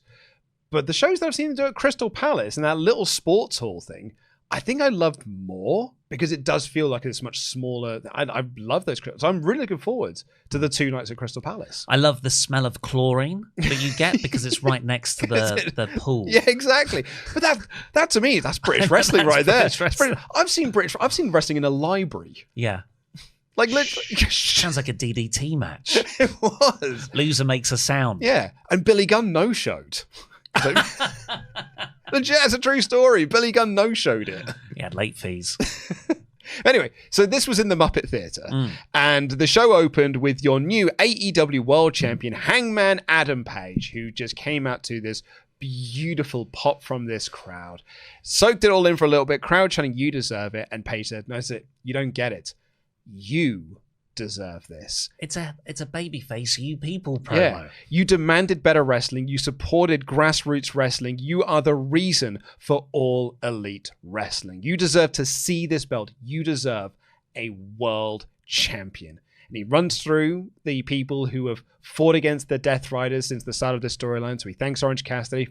But the shows that I've seen them do at Crystal Palace and that little sports hall thing, I think I loved more because it does feel like it's much smaller. I love those. So I'm really looking forward to the 2 nights at Crystal Palace. I love the smell of chlorine that you get because it's right next to the pool. Yeah, exactly. But that to me, that's British wrestling right there. I've seen wrestling in a library. Yeah. Like literally. Sounds like a DDT match. It was. Loser makes a sound. Yeah. And Billy Gunn no-showed. It's a true story. Billy Gunn no-showed it. He had late fees. Anyway, so this was in the Muppet Theatre, and the show opened with your new AEW World Champion, Hangman Adam Page, who just came out to this beautiful pop from this crowd. Soaked it all in for a little bit, crowd chanting, "You deserve it," and Page said, "No, you don't get it. You deserve this." It's a babyface you people promo. Yeah. You demanded better wrestling. You supported grassroots wrestling. You are the reason for all elite wrestling. You deserve to see this belt. You deserve a world champion. And he runs through the people who have fought against the Death Riders since the start of this storyline. So he thanks Orange Cassidy.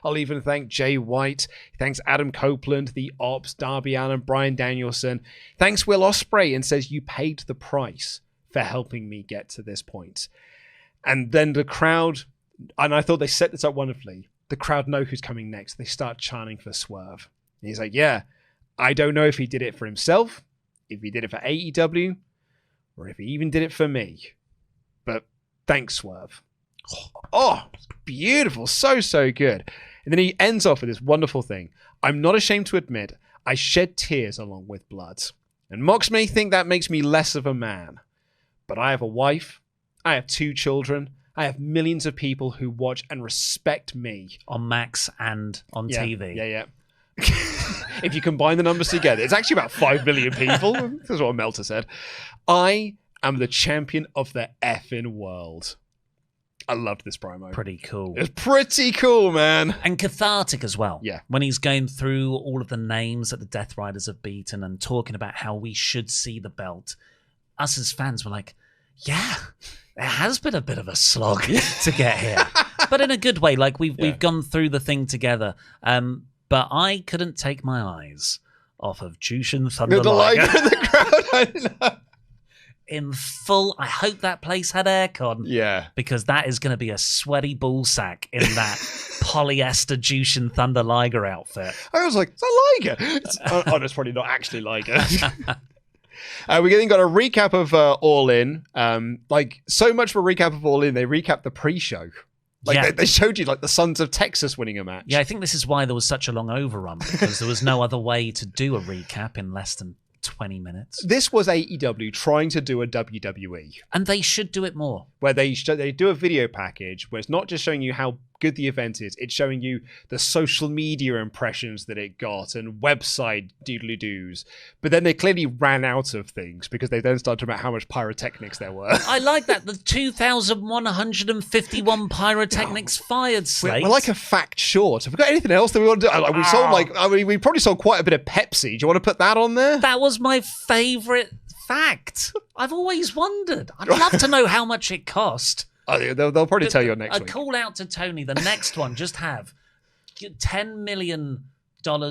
I'll even thank Jay White. He thanks Adam Copeland, the Ops, Darby Allin, Bryan Danielson. Thanks Will Ospreay and says, "You paid the price for helping me get to this point." And then the crowd, and I thought they set this up wonderfully, the crowd know who's coming next. They start chanting for Swerve. And he's like, yeah, I don't know if he did it for himself, if he did it for AEW, or if he even did it for me. But thanks, Swerve. Oh, beautiful. So, so good. And then he ends off with this wonderful thing. I'm not ashamed to admit I shed tears along with blood. And Mox may think that makes me less of a man. But I have a wife. I have 2 children. I have millions of people who watch and respect me. On Max and on TV. Yeah. If you combine the numbers together, it's actually about 5 million people. That's what Melter said. I am the champion of the effing world. I loved this promo. Pretty cool. It's pretty cool, man. And cathartic as well. Yeah. When he's going through all of the names that the Death Riders have beaten and talking about how we should see the belt. Us as fans were like, yeah, it has been a bit of a slog to get here. But in a good way. Like, we've gone through the thing together. But I couldn't take my eyes off of Jushin Thunder Liger. The crowd, I know. In full, I hope that place had aircon. Yeah. Because that is going to be a sweaty ball sack in that polyester Jushin Thunder Liger outfit. I was like, is that Liger? It's probably not actually Liger. We then got a recap of All In. So much of a recap of All In, they recapped the pre-show. They showed you the Sons of Texas winning a match. Yeah, I think this is why there was such a long overrun, because there was no other way to do a recap in less than 20 minutes. This was AEW trying to do a WWE. And they should do it more. Where they do a video package where it's not just showing you how good the event is, it's showing you the social media impressions that it got and website doodly-doos. But then they clearly ran out of things because they then started about how much pyrotechnics there were. I like that. The 2,151 pyrotechnics fired slate. We're like a fact short. Have we got anything else that we want to do? We probably sold quite a bit of Pepsi. Do you want to put that on there? That was my favourite fact. I've always wondered. I'd love to know how much it cost. Oh, they'll probably tell you next week. A call out to Tony. The next one, just have $10 million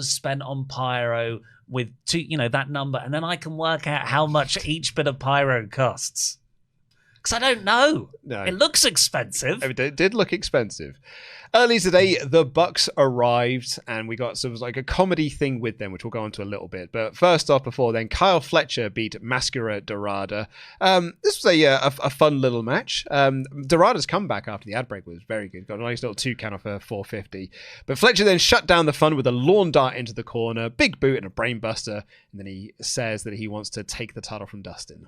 spent on pyro with that number, and then I can work out how much each bit of pyro costs. Because I don't know. No. It looks expensive. It did look expensive. Early today, the Bucks arrived, and we got sort of like a comedy thing with them, which we'll go into a little bit. But first off, before then, Kyle Fletcher beat Mascara Dorada. This was a fun little match. Dorada's comeback after the ad break was very good. Got a nice little 2 count off a 450. But Fletcher then shut down the fun with a lawn dart into the corner, big boot and a brainbuster. And then he says that he wants to take the title from Dustin.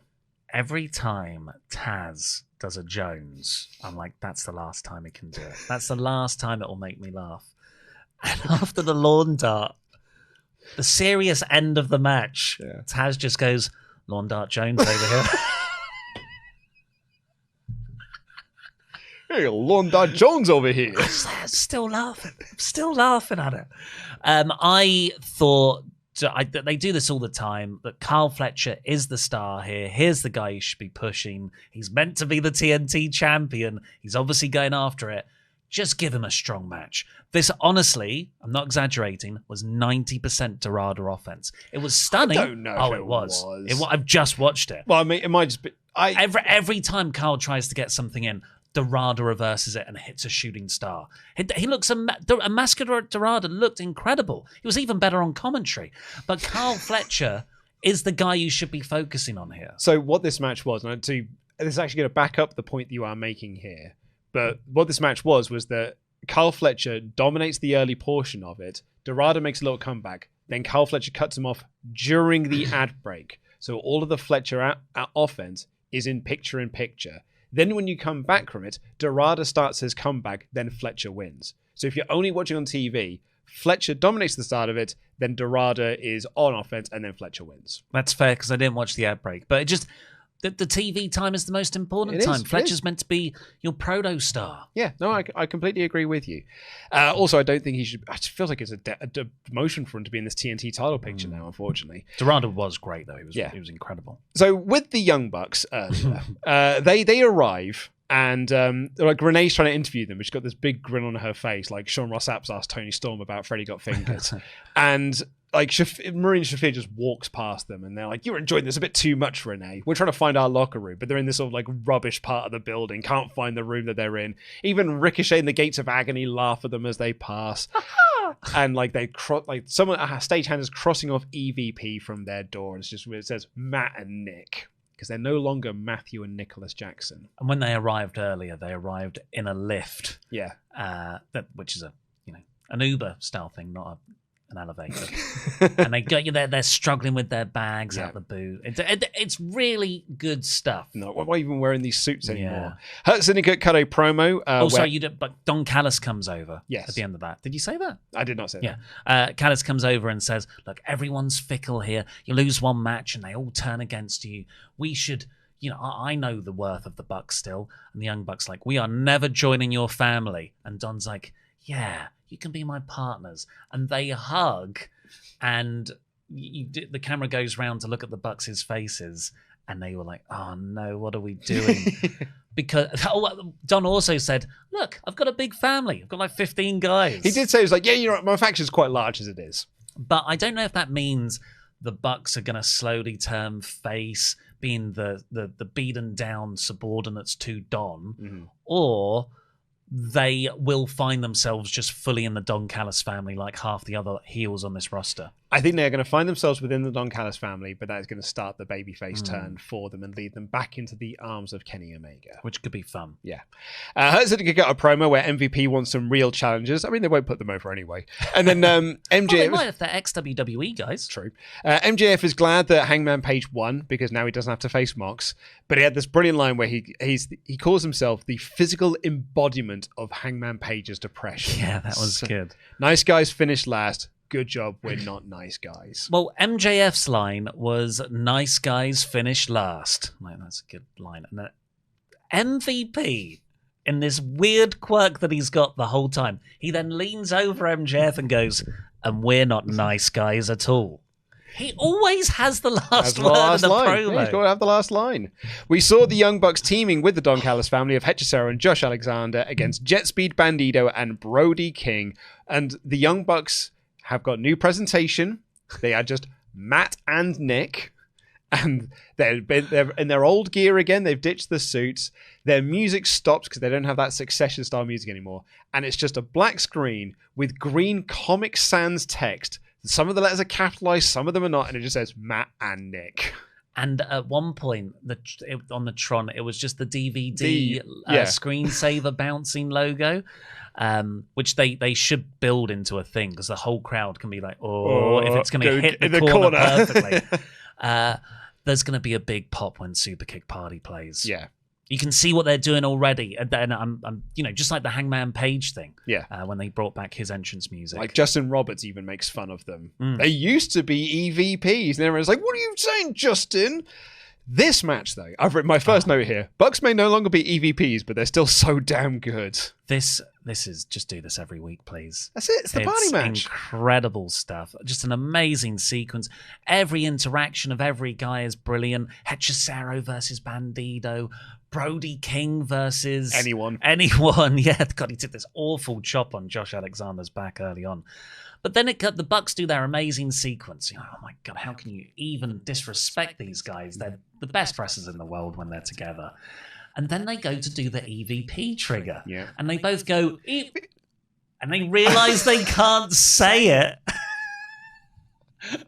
Every time Taz does a Jones, I'm like, that's the last time he can do it. That's the last time it will make me laugh. And after the lawn dart, the serious end of the match, Taz just goes, lawn dart Jones over here. Hey, lawn dart Jones over here. Still laughing at it. I thought, they do this all the time, that Kyle Fletcher is the star here. Here's the guy you should be pushing. He's meant to be the TNT champion. He's obviously going after it. Just give him a strong match. This, honestly, I'm not exaggerating, was 90% Dorada offense. It was stunning. I don't know. Oh, it was. I've just watched it. Well, I mean, it might just be... Every time Kyle tries to get something in, Dorada reverses it and hits a shooting star. He looks a Mascara Dorada looked incredible. He was even better on commentary. But Kyle Fletcher is the guy you should be focusing on here. So what this match was, and this is actually going to back up the point that you are making here. But what this match was that Kyle Fletcher dominates the early portion of it. Dorada makes a little comeback. Then Kyle Fletcher cuts him off during the ad break. So all of the Fletcher offense is in picture. Then when you come back from it, Dorada starts his comeback, then Fletcher wins. So if you're only watching on TV, Fletcher dominates the start of it, then Dorada is on offense, and then Fletcher wins. That's fair, because I didn't watch the ad break. But it just... The TV time is the most important time. Fletcher's meant to be your proto-star. Yeah, no, I completely agree with you. Also, I don't think he should... It feels like it's a demotion for him to be in this TNT title picture now, unfortunately. Dorada was great, though. He was incredible. So, with the Young Bucks earlier, they arrive, and Renee's trying to interview them, but she's got this big grin on her face, like Sean Ross Sapp asked Tony Storm about Freddie Got Fingered. And like Marie and Shafir just walks past them and they're like, "You're enjoying this a bit too much, Renee. We're trying to find our locker room," but they're in this sort of like rubbish part of the building, can't find the room that they're in. Even Ricochet and the Gates of Agony laugh at them as they pass. And like someone, a stagehand is crossing off EVP from their door, and it's just where it says Matt and Nick, because they're no longer Matthew and Nicholas Jackson. And when they arrived earlier, they arrived in a lift. Yeah. Which is an Uber style thing, not an elevator. And they got you there. They're struggling with their bags out the boot. It's really good stuff. No, why even wearing these suits anymore? Yeah. Hurt Syndicate cut a promo. Sorry, you did. But Don Callis comes over. Yes. At the end of that, did you say that? I did not say that. Yeah. Callis comes over and says, "Look, everyone's fickle here. You lose one match and they all turn against you. We should." I know the worth of the Bucks still. And the Young Bucks like, "We are never joining your family." And Don's like, "Yeah, you can be my partners." And they hug, and the camera goes round to look at the Bucks' faces, and they were like, "Oh no, what are we doing?" Because Don also said, "Look, I've got a big family. I've got like 15 guys." He did say, he was like, "Yeah, my faction's quite large as it is." But I don't know if that means the Bucks are going to slowly turn face, being the beaten down subordinates to Don, or they will find themselves just fully in the Don Callis family like half the other heels on this roster. I think they're going to find themselves within the Don Callis family, but that is going to start the babyface turn for them and lead them back into the arms of Kenny Omega. Which could be fun. Yeah. Hurt Syndicate got a promo where MVP wants some real challenges. I mean, they won't put them over anyway. And then MJF... Well, they might if they're ex-WWE guys. True. MJF is glad that Hangman Page won because now he doesn't have to face Mox. But he had this brilliant line where he calls himself the physical embodiment of Hangman Page's depression. Yeah, that was good. Nice guys finished last. Good job, we're not nice guys. Well, MJF's line was, "Nice guys finish last." Like, that's a good line. And MVP, in this weird quirk that he's got the whole time, he then leans over MJF and goes, "And we're not nice guys at all." He always has the last word in the promo. Yeah, he's got to have the last line. We saw the Young Bucks teaming with the Don Callis family of Hechicero and Josh Alexander against Jet Speed Bandito and Brody King. And the Young Bucks have got new presentation. They are just Matt and Nick. And they're in their old gear again. They've ditched the suits. Their music stops because they don't have that Succession style music anymore. And it's just a black screen with green Comic Sans text. Some of the letters are capitalized, some of them are not, and it just says Matt and Nick. And at one point, on the Tron, it was just the DVD screensaver bouncing logo, which they should build into a thing because the whole crowd can be like, if it's going to hit the corner perfectly. There's going to be a big pop when Superkick Party plays. Yeah. You can see what they're doing already, and I'm just like the Hangman Page thing. Yeah, when they brought back his entrance music, like Justin Roberts even makes fun of them. They used to be EVPs, and everyone's like, "What are you saying, Justin?" This match, though, I've written my first note here. Bucks may no longer be EVPs, but they're still so damn good. This is just do this every week, please. That's it. It's the party match. Incredible stuff. Just an amazing sequence. Every interaction of every guy is brilliant. Hechicero versus Bandito. Brody King versus anyone. Yeah, God, he did this awful chop on Josh Alexander's back early on. But then the Bucks do their amazing sequence. Oh my God, how can you even disrespect these guys? They're the best wrestlers in the world when they're together. And then they go to do the EVP trigger. Yeah. And they both go, and they realize they can't say it.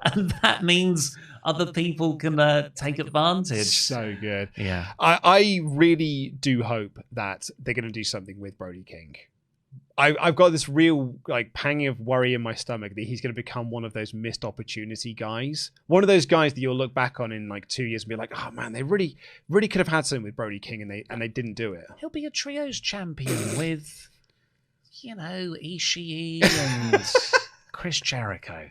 And that means other people can take advantage. So good. Yeah. I really do hope that they're going to do something with Brody King. I've got this real pang of worry in my stomach that he's going to become one of those missed opportunity guys. One of those guys that you'll look back on in 2 years and be like, oh man, they really could have had something with Brody King and they didn't do it. He'll be a trios champion with, Ishii and Chris Jericho.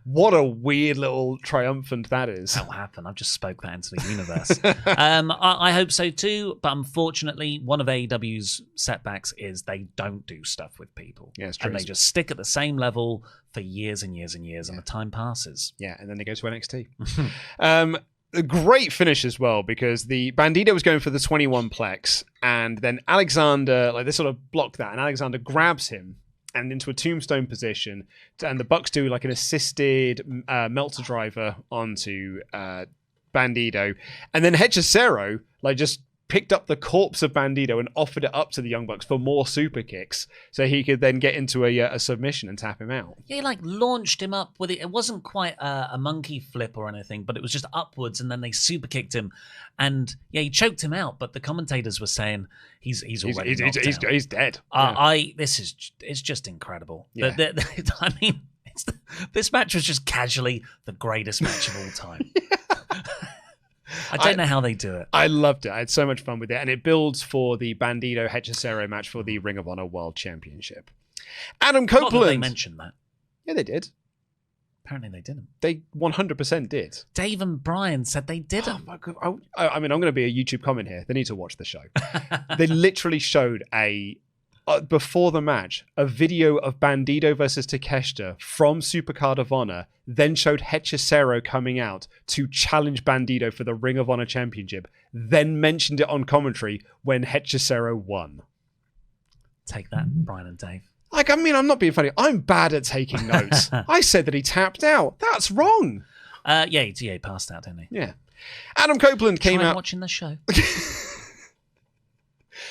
What a weird little triumphant that is. That'll happen. I've just spoke that into the universe. I hope so too, but unfortunately, one of AEW's setbacks is they don't do stuff with people. Yeah, it's true. And they just stick at the same level for years and years and years, and the time passes. Yeah, and then they go to NXT. A great finish as well, because the Bandito was going for the 21 plex, and then Alexander, they sort of blocked that, and Alexander grabs him and into a tombstone position, and the Bucks do like an assisted Meltzer driver onto Bandito, and then Hechicero like just picked up the corpse of Bandito and offered it up to the Young Bucks for more super kicks, so he could then get into a submission and tap him out. Yeah, he like launched him up with it. It wasn't quite a monkey flip or anything, but it was just upwards, and then they super kicked him, and yeah, he choked him out. But the commentators were saying he's already knocked out. He's dead. It's just incredible. Yeah. I mean, this match was just casually the greatest match of all time. I don't know how they do it. I loved it. I had so much fun with it. And it builds for the Bandito Hechicero match for the Ring of Honor World Championship. Adam Copeland. Not that they mentioned that. Yeah, they did. Apparently they didn't. They 100% did. Dave and Brian said they didn't. Oh my God. I mean, I'm going to be a YouTube comment here. They need to watch the show. They literally showed before the match, a video of Bandito versus Takeshita from Supercard of Honor, then showed Hechicero coming out to challenge Bandito for the Ring of Honor Championship, then mentioned it on commentary when Hechicero won. Take that, Brian and Dave. Like, I mean, I'm not being funny. I'm bad at taking notes. I said that he tapped out. That's wrong. Yeah, he passed out, didn't he? Yeah. Adam Copeland came out watching the show.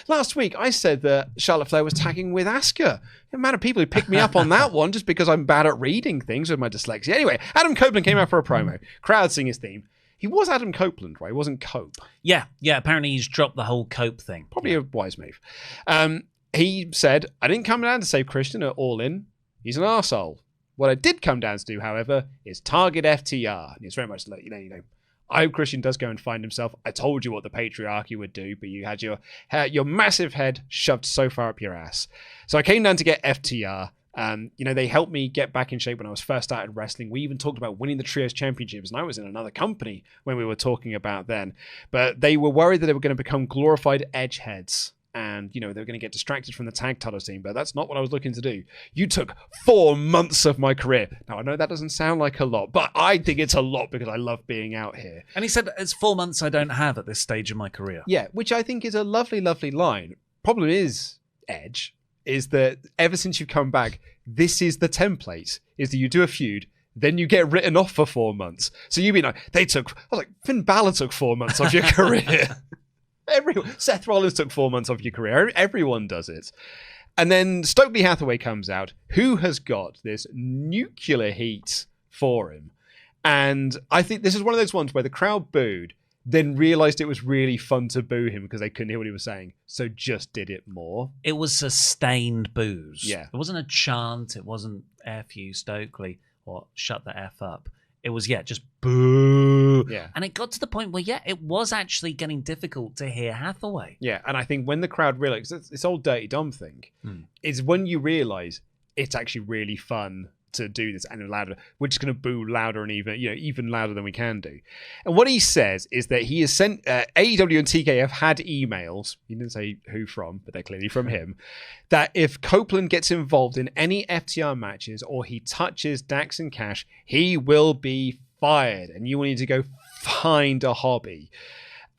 Last week, I said that Charlotte Flair was tagging with Asuka. The amount of people who picked me up on that one just because I'm bad at reading things with my dyslexia. Anyway, Adam Copeland came out for a promo. Crowd sing his theme. He was Adam Copeland, right? He wasn't Cope. Yeah. Apparently he's dropped the whole Cope thing. Probably a wise move. He said, I didn't come down to save Christian at All In. He's an arsehole. What I did come down to do, however, is target FTR. And it's very much like, you know, I hope Christian does go and find himself. I told you what the patriarchy would do, but you had your massive head shoved so far up your ass. So I came down to get FTR. They helped me get back in shape when I was first started wrestling. We even talked about winning the Trios Championships, and I was in another company when we were talking about then. But they were worried that they were going to become glorified edgeheads. And, they were going to get distracted from the tag title scene, but that's not what I was looking to do. You took 4 months of my career. Now, I know that doesn't sound like a lot, but I think it's a lot because I love being out here. And he said, it's 4 months I don't have at this stage of my career. Yeah, which I think is a lovely, lovely line. Problem is, Edge, is that ever since you've come back, this is the template, is that you do a feud, then you get written off for 4 months. So you'd be like, Finn Balor took 4 months off your career. Seth Rollins took 4 months off your career. Everyone does it. And then Stokely Hathaway comes out, who has got this nuclear heat for him. And I think this is one of those ones where the crowd booed, then realized it was really fun to boo him because they couldn't hear what he was saying. So just did it more. It was sustained boos. Yeah. It wasn't a chant. It wasn't F you, Stokely, or shut the F up. It was, just boo. Yeah. And it got to the point where, it was actually getting difficult to hear Hathaway. Yeah, and I think when the crowd realized, this old Dirty Dom thing, is when you realize it's actually really fun to do this and louder. We're just going to boo louder and even louder than we can do. And what he says is that he has sent, AEW and TK have had emails, he didn't say who from, but they're clearly from him, that if Copeland gets involved in any FTR matches or he touches Dax and Cash, he will be fired and you will need to go find a hobby.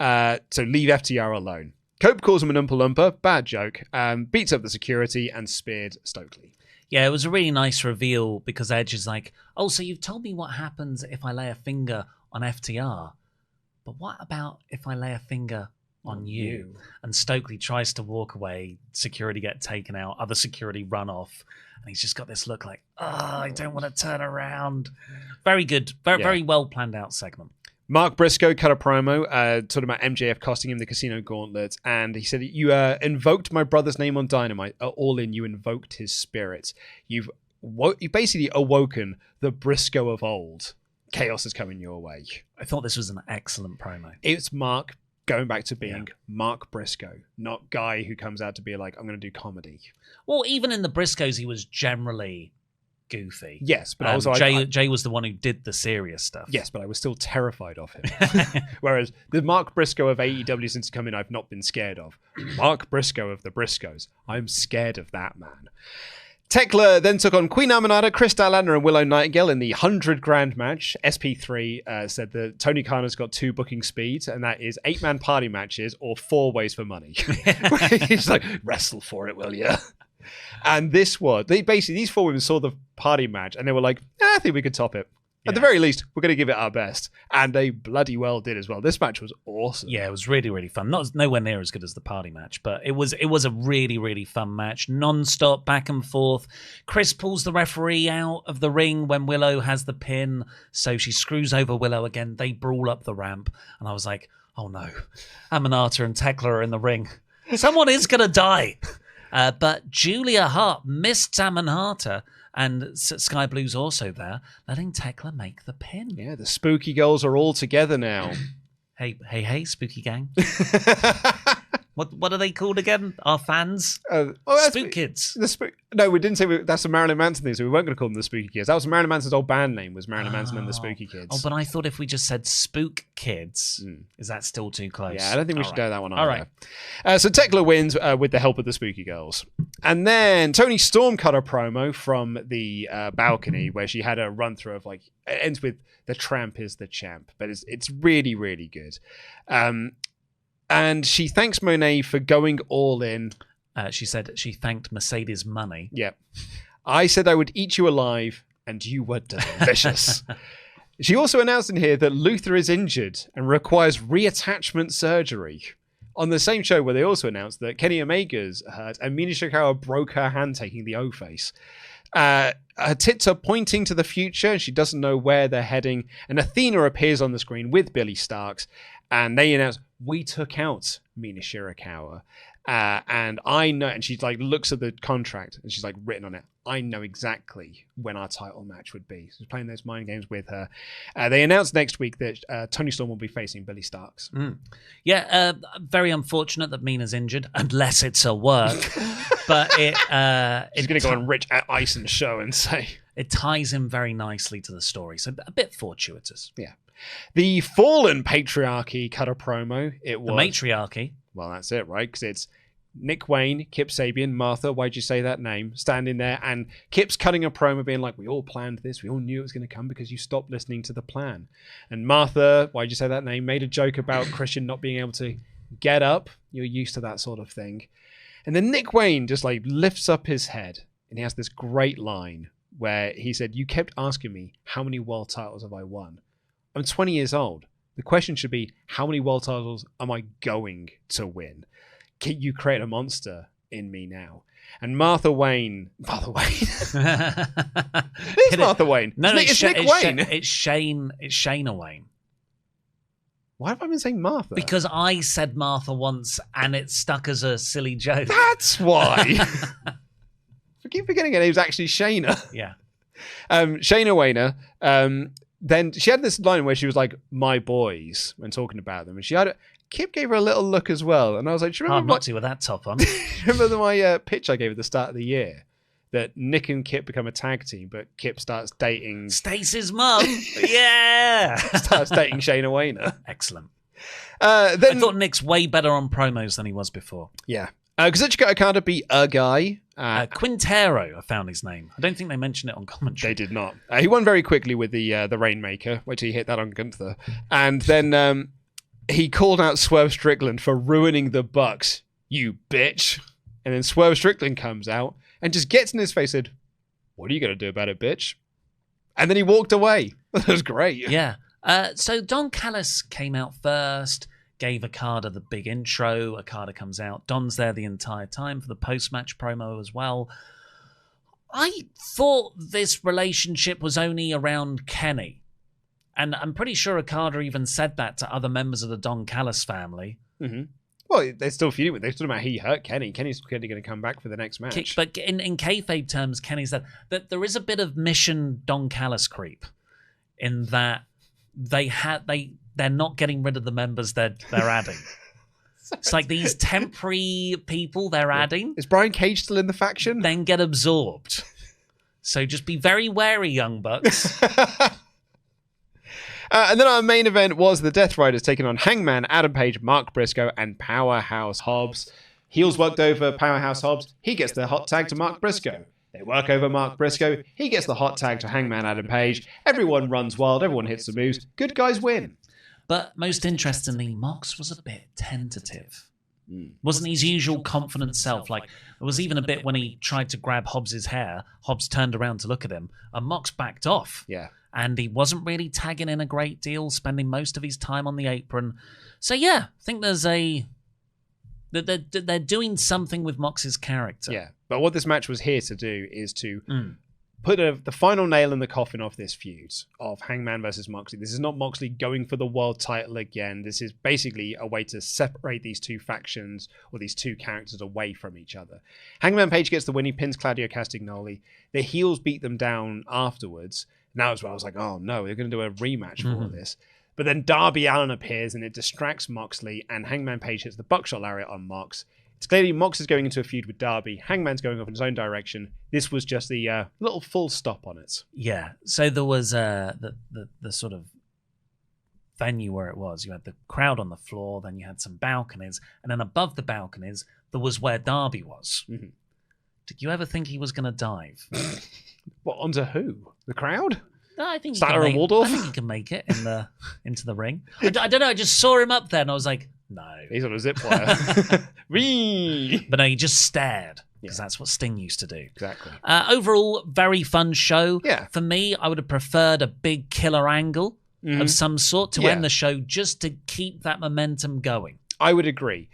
So leave FTR alone. Cope calls him an Oompa Loompa, bad joke, beats up the security and speared Stokely. Yeah, it was a really nice reveal because Edge is like, oh, so you've told me what happens if I lay a finger on FTR, but what about if I lay a finger on you? And Stokely tries to walk away, security get taken out, other security run off, and he's just got this look like, I don't want to turn around. Very good, very well planned out segment. Mark Briscoe cut a promo talking about MJF costing him the casino gauntlet, and he said, you invoked my brother's name on Dynamite. All in, you invoked his spirit. You've basically awoken the Briscoe of old. Chaos is coming your way. I thought this was an excellent promo. It's Mark going back to being Mark Briscoe, not Guy who comes out to be like, I'm going to do comedy. Well, even in the Briscoes, he was generally goofy. Yes, but also Jay was the one who did the serious stuff. Yes, but I was still terrified of him. Whereas the Mark Briscoe of AEW since come in, I've not been scared of. Mark Briscoe of the Briscoes, I'm scared of that man. Tekla then took on Queen Aminata, Chris Statlander, and Willow Nightingale in the 100 grand match. SP3 said that Tony Khan has got 2 booking speeds, and that is 8-man party matches or 4 ways for money. He's like, wrestle for it, will ya? And these 4 women saw the party match and they were like, I think we could top it. At the very least, we're going to give it our best. And they bloody well did as well. This match was awesome. Yeah, it was really, really fun. Nowhere near as good as the party match, but it was a really, really fun match. Non-stop, back and forth. Chris pulls the referee out of the ring when Willow has the pin, so she screws over Willow again. They brawl up the ramp, and I was like, oh no. Amanata and Tekla are in the ring. Someone is going to die. But Julia Hart missed Amanata, and Sky Blue's also there, letting Tekla make the pin. Yeah, the Spooky Girls are all together now. Hey, Spooky Gang. What are they called again? Our fans? Spook Kids. No, we didn't say that's a Marilyn Manson thing, so we weren't going to call them the Spooky Kids. That was Marilyn Manson's old band name, was Marilyn Manson and the Spooky Kids. Oh, but I thought if we just said Spook Kids, is that still too close? Yeah, I don't think we should go that one either. All right. So Tekla wins with the help of the Spooky Girls. And then Toni Storm cut a promo from the balcony where she had a run through of it ends with the tramp is the champ, but it's really, really good. And she thanks Monet for going all in. She said she thanked Mercedes Money. Yeah. I said I would eat you alive, and you were delicious. She also announced in here that Luther is injured and requires reattachment surgery. On the same show where they also announced that Kenny Omega's hurt and Mina Shirakawa broke her hand taking the O-face. Her tits are pointing to the future and she doesn't know where they're heading. And Athena appears on the screen with Billy Starks and they announce, we took out Mina Shirakawa. And I know, and she looks at the contract and she's written on it, I know exactly when our title match would be. So she's playing those mind games with her. They announced next week that Toni Storm will be facing Billy Starks. Yeah, very unfortunate that Mina's injured, unless it's a work. But she's going to go on Rich at Ice and show and say it ties in very nicely to the story. So a bit fortuitous. Yeah. The Fallen Patriarchy cut a promo. It was the Matriarchy. Well, that's it, right? Because it's Nick Wayne, Kip Sabian, Martha, why'd you say that name? Standing there, and Kip's cutting a promo being like, we all planned this, we all knew it was going to come because you stopped listening to the plan. And Martha, why'd you say that name? Made a joke about Christian not being able to get up. You're used to that sort of thing. And then Nick Wayne just lifts up his head, and he has this great line where he said, you kept asking me, how many world titles have I won? I'm 20 years old. The question should be, how many world titles am I going to win? Can you create a monster in me now? And Martha Wayne. It's Martha Wayne. No, it's Nick Wayne. It's Shayna Wayne. Why have I been saying Martha? Because I said Martha once and it stuck as a silly joke. That's why. I keep forgetting her name's actually Shayna. Yeah. Shayna Wayner. Then she had this line where she was like, my boys, when talking about them. And she had Kip gave her a little look as well. And I was like, do you remember with that top on. Remember my pitch I gave at the start of the year? That Nick and Kip become a tag team, but Kip starts dating Stacey's mum. Yeah. Starts dating Shayna Wayner. Excellent. I thought Nick's way better on promos than he was before. Yeah. Kazuchika Okada beat a guy. Quintero, I found his name. I don't think they mentioned it on commentary. They did not. He won very quickly with the Rainmaker. Wait till he hit that on Gunther. And then he called out Swerve Strickland for ruining the Bucks. You bitch. And then Swerve Strickland comes out and just gets in his face and said, what are you going to do about it, bitch? And then he walked away. That was great. Yeah. So Don Callis came out first, gave Okada the big intro. Okada comes out. Don's there the entire time for the post-match promo as well. I thought this relationship was only around Kenny. And I'm pretty sure Okada even said that to other members of the Don Callis family. Mm-hmm. Well, they're still feuding with. They're talking about he hurt Kenny. Kenny's clearly going to come back for the next match. But in kayfabe terms, Kenny said that there is a bit of mission Don Callis creep in that they're not getting rid of the members they're adding. It's like these temporary people they're adding. Is Brian Cage still in the faction? Then get absorbed. So just be very wary, Young Bucks. And then our main event was the Death Riders taking on Hangman, Adam Page, Mark Briscoe, and Powerhouse Hobbs. Heels worked over Powerhouse Hobbs. He gets the hot tag to Mark Briscoe. They work over Mark Briscoe. He gets the hot tag to Hangman Adam Page. Everyone runs wild. Everyone hits the moves. Good guys win. But most interestingly, Mox was a bit tentative. Wasn't his usual confident self. Like, there was even a bit when he tried to grab Hobbs's hair. Hobbs turned around to look at him, and Mox backed off. Yeah. And he wasn't really tagging in a great deal, spending most of his time on the apron. So yeah, I think there's they're doing something with Mox's character. Yeah, but what this match was here to do is to put the final nail in the coffin of this feud of Hangman versus Moxley. This is not Moxley going for the world title again. This is basically a way to separate these two factions or these two characters away from each other. Hangman Page gets the win. He pins Claudio Castagnoli. The heels beat them down afterwards. Now as well, I was like, oh no, they're going to do a rematch for all this. But then Darby Allin appears and it distracts Moxley, and Hangman Page hits the buckshot lariat on Mox. It's clearly Mox is going into a feud with Darby. Hangman's going off in his own direction. This was just the little full stop on it. Yeah. So there was the sort of venue where it was. You had the crowd on the floor, then you had some balconies, and then above the balconies there was where Darby was. Mm-hmm. Did you ever think he was going to dive? What, onto who? The crowd? No, I think Statler and Waldorf? I think he can make it into the ring. I don't know. I just saw him up there, and I was like, no. He's on a zip wire. Whee! But no, he just stared, because that's what Sting used to do. Exactly. Overall, very fun show. Yeah. For me, I would have preferred a big killer angle of some sort to end the show, just to keep that momentum going. I would agree.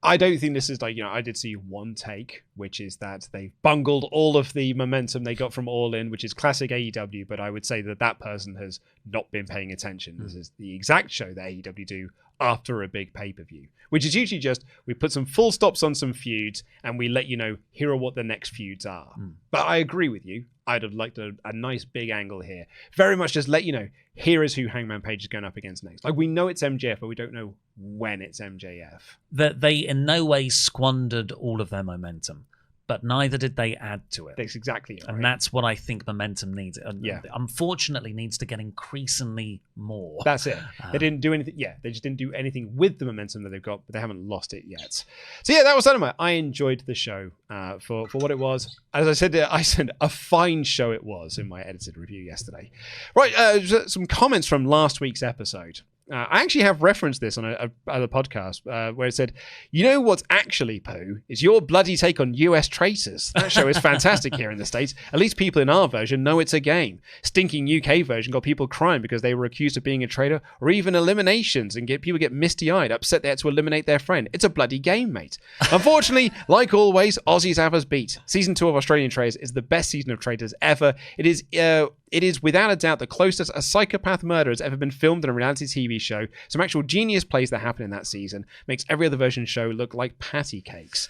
I don't think this is like, I did see one take, which is that they've bungled all of the momentum they got from All In, which is classic AEW, but I would say that person has not been paying attention. This is the exact show that AEW do after a big pay-per-view, which is usually just, we put some full stops on some feuds and we let you know, here are what the next feuds are. But I agree with you. I'd have liked a nice big angle here. Very much just let you know, here is who Hangman Page is going up against next. Like, we know it's MJF, but we don't know when it's MJF. That they in no way squandered all of their momentum, but neither did they add to it. That's exactly it. And that's what I think momentum needs. Yeah. Unfortunately, needs to get increasingly more. That's it. They didn't do anything. Yeah, they just didn't do anything with the momentum that they've got, but they haven't lost it yet. So yeah, that was Dynamite. I enjoyed the show for what it was. As I said a fine show it was in my edited review yesterday. Right, some comments from last week's episode. I actually have referenced this on a podcast where it said, you know what's actually poo is your bloody take on US traitors. That show is fantastic here in the States. At least people in our version know it's a game. Stinking UK version got people crying because they were accused of being a traitor, or even eliminations, and people get misty-eyed, upset they had to eliminate their friend. It's a bloody game, mate. Unfortunately, like always, Aussies have us beat. Season 2 of Australian Traitors is the best season of Traitors ever. It is without a doubt the closest a psychopath murder has ever been filmed in a reality TV show. Some actual genius plays that happen in that season makes every other version show look like patty cakes.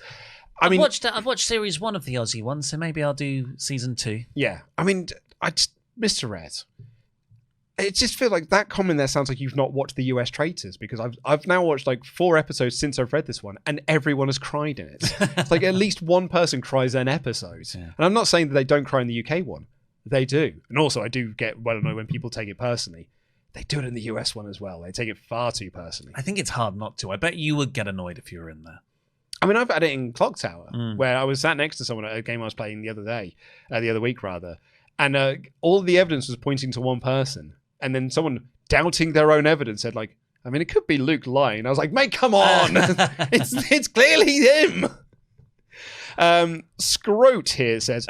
I've watched series 1 of the Aussie one, so maybe I'll do season 2. Yeah, I mean, Mr. Red, it just feels like that comment there sounds like you've not watched the US Traitors, because I've now watched like 4 episodes since I've read this one, and everyone has cried in it. It's like at least one person cries an episode. Yeah. And I'm not saying that they don't cry in the UK one. They do. And also, I do get well annoyed when people take it personally. They do it in the US one as well. They take it far too personally. I think it's hard not to. I bet you would get annoyed if you were in there. I mean, I've had it in Clock Tower, where I was sat next to someone at a game I was playing the other week, and all the evidence was pointing to one person. And then someone doubting their own evidence said, like, I mean, it could be Luke lying. I was like, mate, come on. it's clearly him. Scrote here says,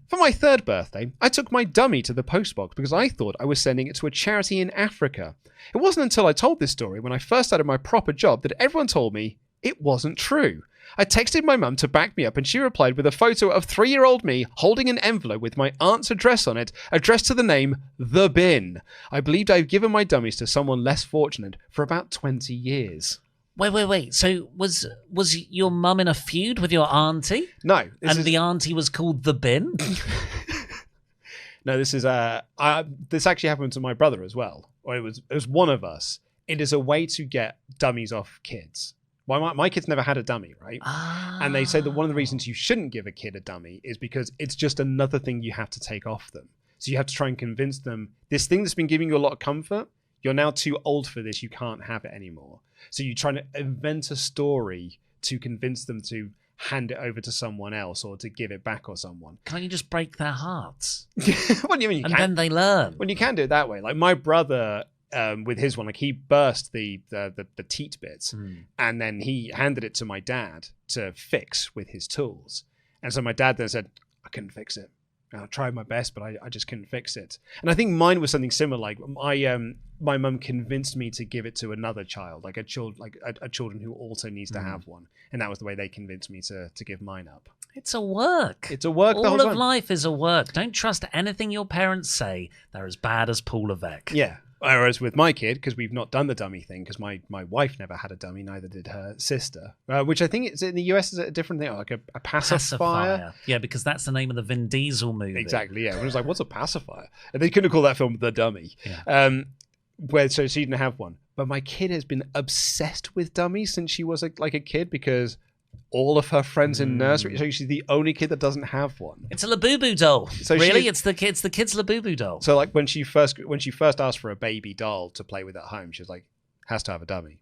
for my 3rd birthday, I took my dummy to the postbox because I thought I was sending it to a charity in Africa. It wasn't until I told this story when I first started my proper job that everyone told me it wasn't true. I texted my mum to back me up, and she replied with a photo of 3-year-old me holding an envelope with my aunt's address on it, addressed to the name The Bin. I believed I've given my dummies to someone less fortunate for about 20 years. Wait. So was your mum in a feud with your auntie? No. The auntie was called The Bin? No, this is this actually happened to my brother as well. Or it was one of us. It is a way to get dummies off kids. My kids never had a dummy, right? And they say that one of the reasons you shouldn't give a kid a dummy is because it's just another thing you have to take off them. So you have to try and convince them, this thing that's been giving you a lot of comfort, you're now too old for this, you can't have it anymore. So you're trying to invent a story to convince them to hand it over to someone else or to give it back or someone. Can't you just break their hearts? What do you mean you and can? then they learn. Well, you can do it that way. Like my brother, with his one, like he burst the teat bits, and then he handed it to my dad to fix with his tools. And so my dad then said, I couldn't fix it. I tried my best, but I just couldn't fix it. And I think mine was something similar. Like my mum convinced me to give it to another child, like a children who also needs to have one, and that was the way they convinced me to give mine up. It's a work. It's a work. All of life is a work. Don't trust anything your parents say. They're as bad as Paul Levesque. Yeah. Whereas with my kid, because we've not done the dummy thing, because my wife never had a dummy, neither did her sister, which I think it's in the US is a different thing, like a pacifier. Yeah, because that's the name of the Vin Diesel movie. Exactly, yeah. I was like, what's a pacifier? And they couldn't call that film The Dummy. Yeah. So she didn't have one. But my kid has been obsessed with dummies since she was like a kid, because all of her friends in nursery, so she's the only kid that doesn't have one. It's a Labubu doll. So really, it's the kid's Labubu doll. So like when she first asked for a baby doll to play with at home, she was like, has to have a dummy.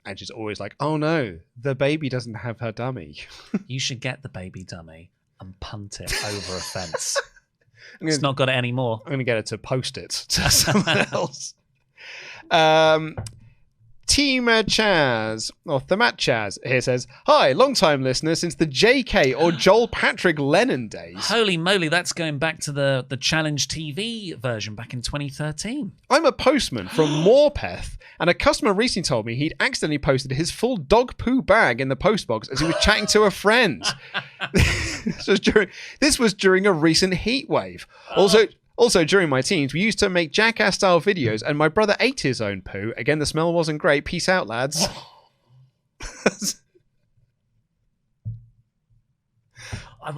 And she's always like, oh no, the baby doesn't have her dummy. You should get the baby dummy and punt it over a fence. It's not got it anymore. I'm going to get her to post it to someone else. Team Chaz, or Thamat Chaz, here says, hi, long-time listener since the JK or Joel Patrick Lennon days. Holy moly, that's going back to the Challenge TV version back in 2013. I'm a postman from Morpeth, and a customer recently told me he'd accidentally posted his full dog poo bag in the postbox as he was chatting to a friend. This was during a recent heat wave. Also, during my teens, we used to make Jackass-style videos, and my brother ate his own poo. Again, the smell wasn't great. Peace out, lads. I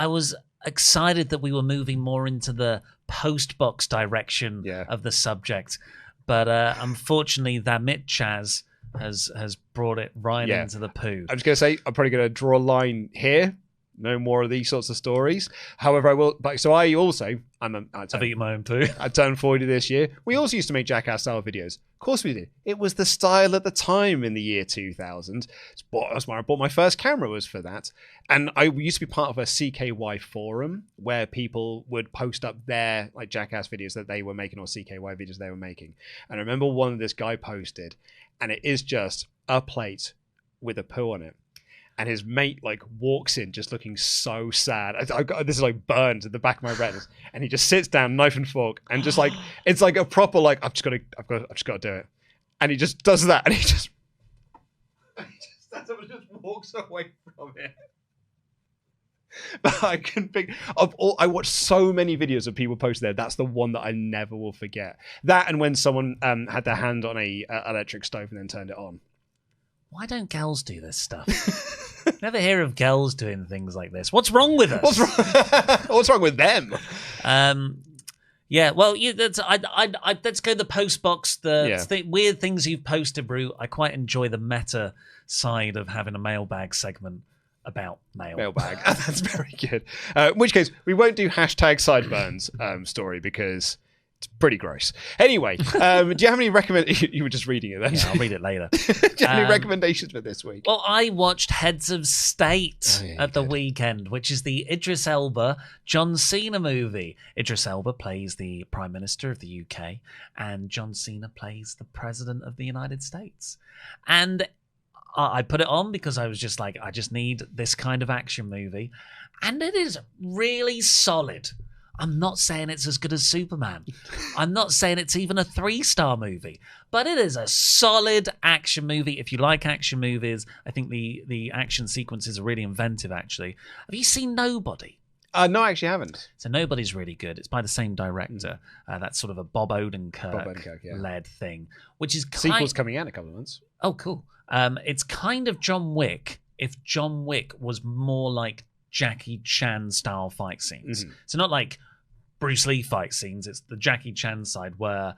was excited that we were moving more into the post-box direction of the subject, but unfortunately, that Mit Chaz has brought it right into the poo. I was going to say, I'm probably going to draw a line here. No more of these sorts of stories. However, I will. So I also, I've eaten my own poo. I turned 40 this year. We also used to make Jackass style videos. Of course we did. It was the style at the time in the year 2000. That's why I bought my first camera, was for that. And I used to be part of a CKY forum where people would post up their like Jackass videos that they were making, or CKY videos they were making. And I remember one that this guy posted, and it is just a plate with a poo on it. And his mate like walks in just looking so sad. This is like burned at the back of my retinas. And he just sits down, knife and fork, and just like, it's like a proper like, I've just got to do it. And he just does that, and he just walks away from it. But I can think of all. I watched so many videos of people posted there. That's the one that I never will forget. That, and when someone had their hand on a electric stove and then turned it on. Why don't girls do this stuff? Never hear of girls doing things like this. What's wrong with us? What's wrong with them? Yeah, well, let's go the post box. The weird things you've posted, Brew. I quite enjoy the meta side of having a mailbag segment about mailbag. That's very good. In which case, we won't do hashtag sideburns story because it's pretty gross. Anyway, do you have any recommendations? You were just reading it then. Yeah, I'll read it later. Do you have any recommendations for this week? Well, I watched Heads of State at the weekend, which is the Idris Elba, John Cena movie. Idris Elba plays the Prime Minister of the UK, and John Cena plays the President of the United States. And I put it on because I was just like, I just need this kind of action movie. And it is really solid. I'm not saying it's as good as Superman. I'm not saying it's even a 3-star movie, but it is a solid action movie. If you like action movies, I think the action sequences are really inventive, actually. Have you seen Nobody? No, I actually haven't. So Nobody's really good. It's by the same director. That's sort of a Bob Odenkirk led thing, which is sequel's coming out in a couple of months. Oh, cool. It's kind of John Wick if John Wick was more like Jackie Chan style fight scenes. So not like Bruce Lee fight scenes. It's the Jackie Chan side where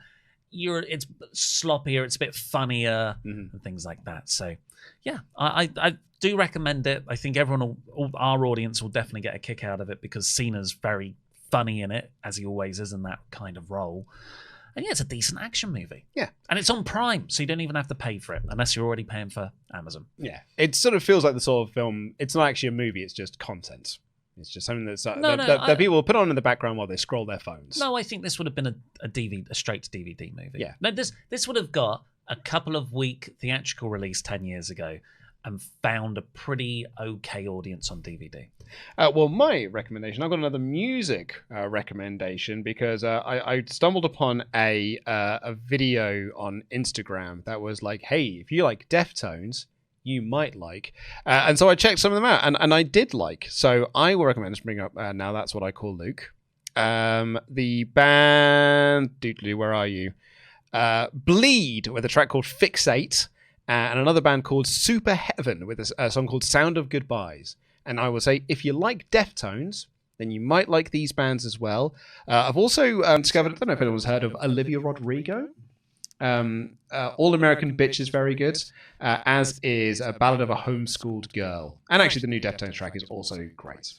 it's sloppier, it's a bit funnier, and things like that. So yeah, I do recommend it. I think our audience will definitely get a kick out of it because Cena's very funny in it, as he always is in that kind of role. And yeah, it's a decent action movie. Yeah. And it's on Prime, so you don't even have to pay for it unless you're already paying for Amazon. Yeah. It sort of feels like the sort of film, it's not actually a movie, it's just content. It's just something that's No, that people will put on in the background while they scroll their phones. No, I think this would have been a straight to DVD movie. Yeah. No, this would have got a couple of week theatrical release 10 years ago and found a pretty okay audience on DVD. Well, my recommendation, I've got another music recommendation because I stumbled upon a video on Instagram that was like, hey, if you like Deftones, you might like. And so I checked some of them out, and I did like. So I will recommend, let's bring up Now That's What I Call Luke. The band, where are you? Bleed, with a track called Fixate, and another band called Super Heaven with a song called Sound of Goodbyes. And I will say, if you like Deftones, then you might like these bands as well. I've also discovered, I don't know if anyone's heard of Olivia Rodrigo. All American Bitch is very good, as is A Ballad of a Homeschooled Girl. And actually, the new Deftones track is also great.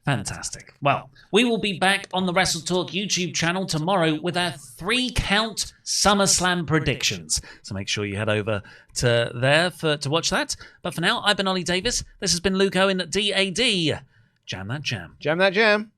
Fantastic. Well, we will be back on the WrestleTalk YouTube channel tomorrow with our 3-count SummerSlam predictions. So make sure you head over to there to watch that. But for now, I've been Ollie Davis. This has been Luke Owen at DAD. Jam that jam. Jam that jam.